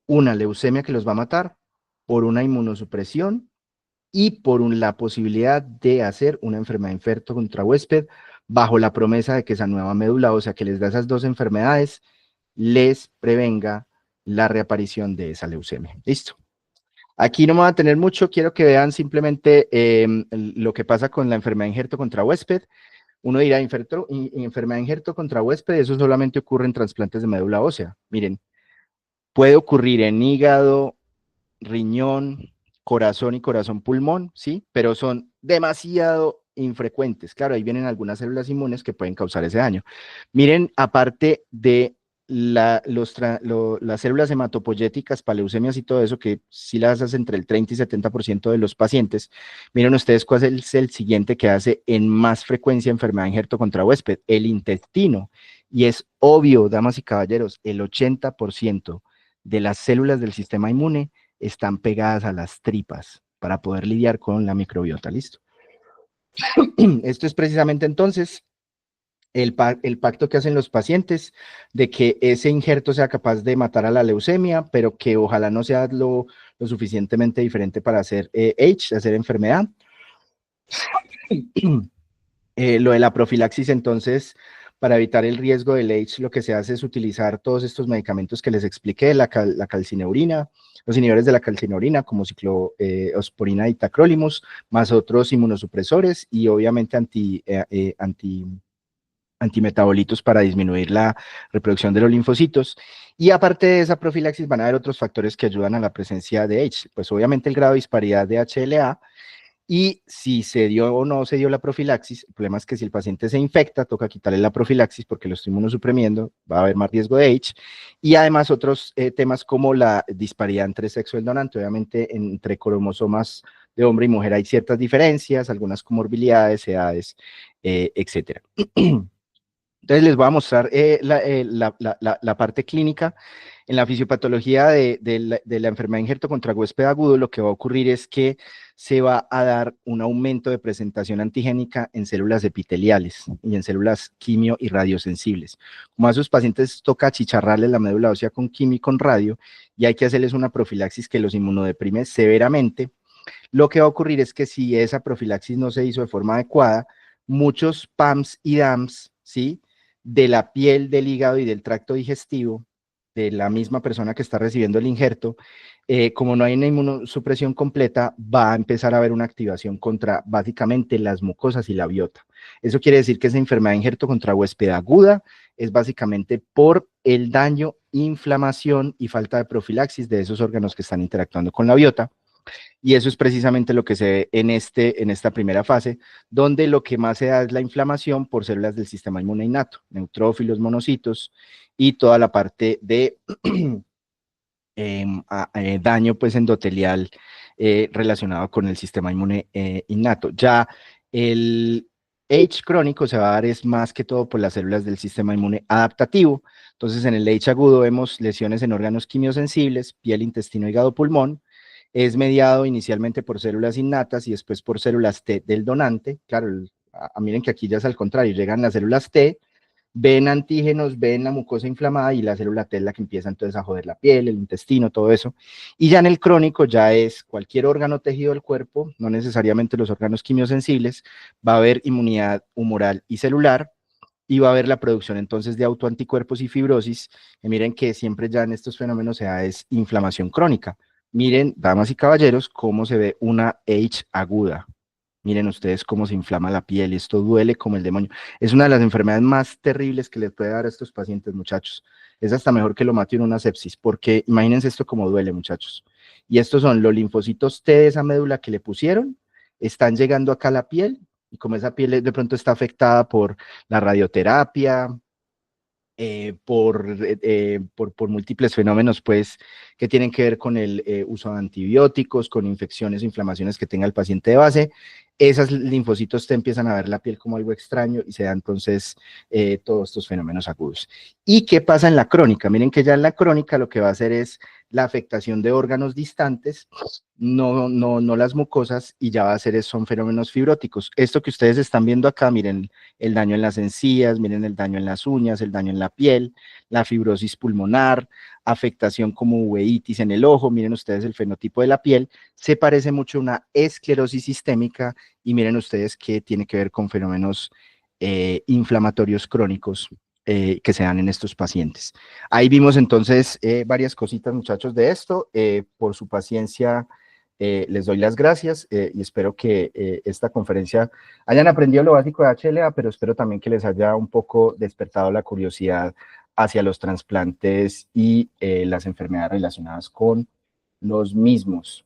una leucemia que los va a matar por una inmunosupresión y por la posibilidad de hacer una enfermedad infarto contra huésped bajo la promesa de que esa nueva médula ósea que les da esas dos enfermedades les prevenga la reaparición de esa leucemia. Listo. Aquí no me va a tener mucho, quiero que vean simplemente lo que pasa con la enfermedad injerto contra huésped. Uno dirá, enfermedad injerto contra huésped, eso solamente ocurre en trasplantes de médula ósea. Miren, puede ocurrir en hígado, riñón, corazón y corazón-pulmón, ¿sí? Pero son demasiado infrecuentes. Claro, ahí vienen algunas células inmunes que pueden causar ese daño. Miren, aparte de las células hematopoyéticas, paleucemias y todo eso, que sí las hace entre el 30 y 70% de los pacientes, miren ustedes cuál es el siguiente que hace en más frecuencia enfermedad injerto contra huésped, el intestino. Y es obvio, damas y caballeros, el 80% de las células del sistema inmune están pegadas a las tripas para poder lidiar con la microbiota. ¿Listo? Esto es precisamente entonces el pacto que hacen los pacientes de que ese injerto sea capaz de matar a la leucemia, pero que ojalá no sea lo suficientemente diferente para hacer H, hacer enfermedad. Lo de la profilaxis, entonces, para evitar el riesgo del H, lo que se hace es utilizar todos estos medicamentos que les expliqué, la calcineurina, los inhibidores de la calcineurina, como cicloosporina y tacrolimus, más otros inmunosupresores y obviamente antimetabolitos para disminuir la reproducción de los linfocitos. Y aparte de esa profilaxis, van a haber otros factores que ayudan a la presencia de H. Pues obviamente el grado de disparidad de HLA, y si se dio o no se dio la profilaxis. El problema es que si el paciente se infecta, toca quitarle la profilaxis porque lo estoy inmunosuprimiendo, va a haber más riesgo de H. Y además otros temas como la disparidad entre sexo del donante. Obviamente entre cromosomas de hombre y mujer hay ciertas diferencias, algunas comorbilidades, edades, etcétera. Entonces les voy a mostrar la parte clínica. En la fisiopatología de la enfermedad injerto contra huésped agudo, lo que va a ocurrir es que se va a dar un aumento de presentación antigénica en células epiteliales y en células quimio y radiosensibles. Como a esos pacientes toca achicharrarles la médula ósea con quimio y con radio, y hay que hacerles una profilaxis que los inmunodeprime severamente. Lo que va a ocurrir es que si esa profilaxis no se hizo de forma adecuada, muchos PAMs y DAMs, ¿sí?, de la piel, del hígado y del tracto digestivo de la misma persona que está recibiendo el injerto, como no hay una inmunosupresión completa, va a empezar a haber una activación contra básicamente las mucosas y la biota. Eso quiere decir que esa enfermedad de injerto contra huésped aguda es básicamente por el daño, inflamación y falta de profilaxis de esos órganos que están interactuando con la biota. Y eso es precisamente lo que se ve en esta primera fase, donde lo que más se da es la inflamación por células del sistema inmune innato, neutrófilos, monocitos, y toda la parte de daño pues endotelial relacionado con el sistema inmune innato. Ya el H crónico se va a dar es más que todo por las células del sistema inmune adaptativo. Entonces en el H agudo vemos lesiones en órganos quimiosensibles, piel, intestino, hígado, pulmón. Es mediado inicialmente por células innatas y después por células T del donante. Claro, miren que aquí ya es al contrario, llegan las células T, ven antígenos, ven la mucosa inflamada y la célula T es la que empieza entonces a joder la piel, el intestino, todo eso. Y ya en el crónico ya es cualquier órgano tejido del cuerpo, no necesariamente los órganos quimiosensibles, va a haber inmunidad humoral y celular, y va a haber la producción entonces de autoanticuerpos y fibrosis. Y miren que siempre ya en estos fenómenos se da es inflamación crónica. Miren, damas y caballeros, cómo se ve una H aguda. Miren ustedes cómo se inflama la piel y esto duele como el demonio. Es una de las enfermedades más terribles que les puede dar a estos pacientes, muchachos. Es hasta mejor que lo mate en una sepsis, porque imagínense esto cómo duele, muchachos. Y estos son los linfocitos T de esa médula que le pusieron, están llegando acá a la piel, y como esa piel de pronto está afectada por la radioterapia, por múltiples fenómenos, pues, que tienen que ver con el uso de antibióticos, con infecciones o inflamaciones que tenga el paciente de base. Esas linfocitos te empiezan a ver la piel como algo extraño y se dan entonces todos estos fenómenos agudos. ¿Y qué pasa en la crónica? Miren que ya en la crónica lo que va a hacer es la afectación de órganos distantes, no las mucosas, y ya va a ser, son fenómenos fibróticos. Esto que ustedes están viendo acá, miren el daño en las encías, miren el daño en las uñas, el daño en la piel, la fibrosis pulmonar, afectación como uveitis en el ojo, miren ustedes el fenotipo de la piel, se parece mucho a una esclerosis sistémica y miren ustedes que tiene que ver con fenómenos inflamatorios crónicos que se dan en estos pacientes. Ahí vimos entonces varias cositas, muchachos, de esto. Por su paciencia, les doy las gracias y espero que esta conferencia hayan aprendido lo básico de HLA, pero espero también que les haya un poco despertado la curiosidad hacia los trasplantes y las enfermedades relacionadas con los mismos.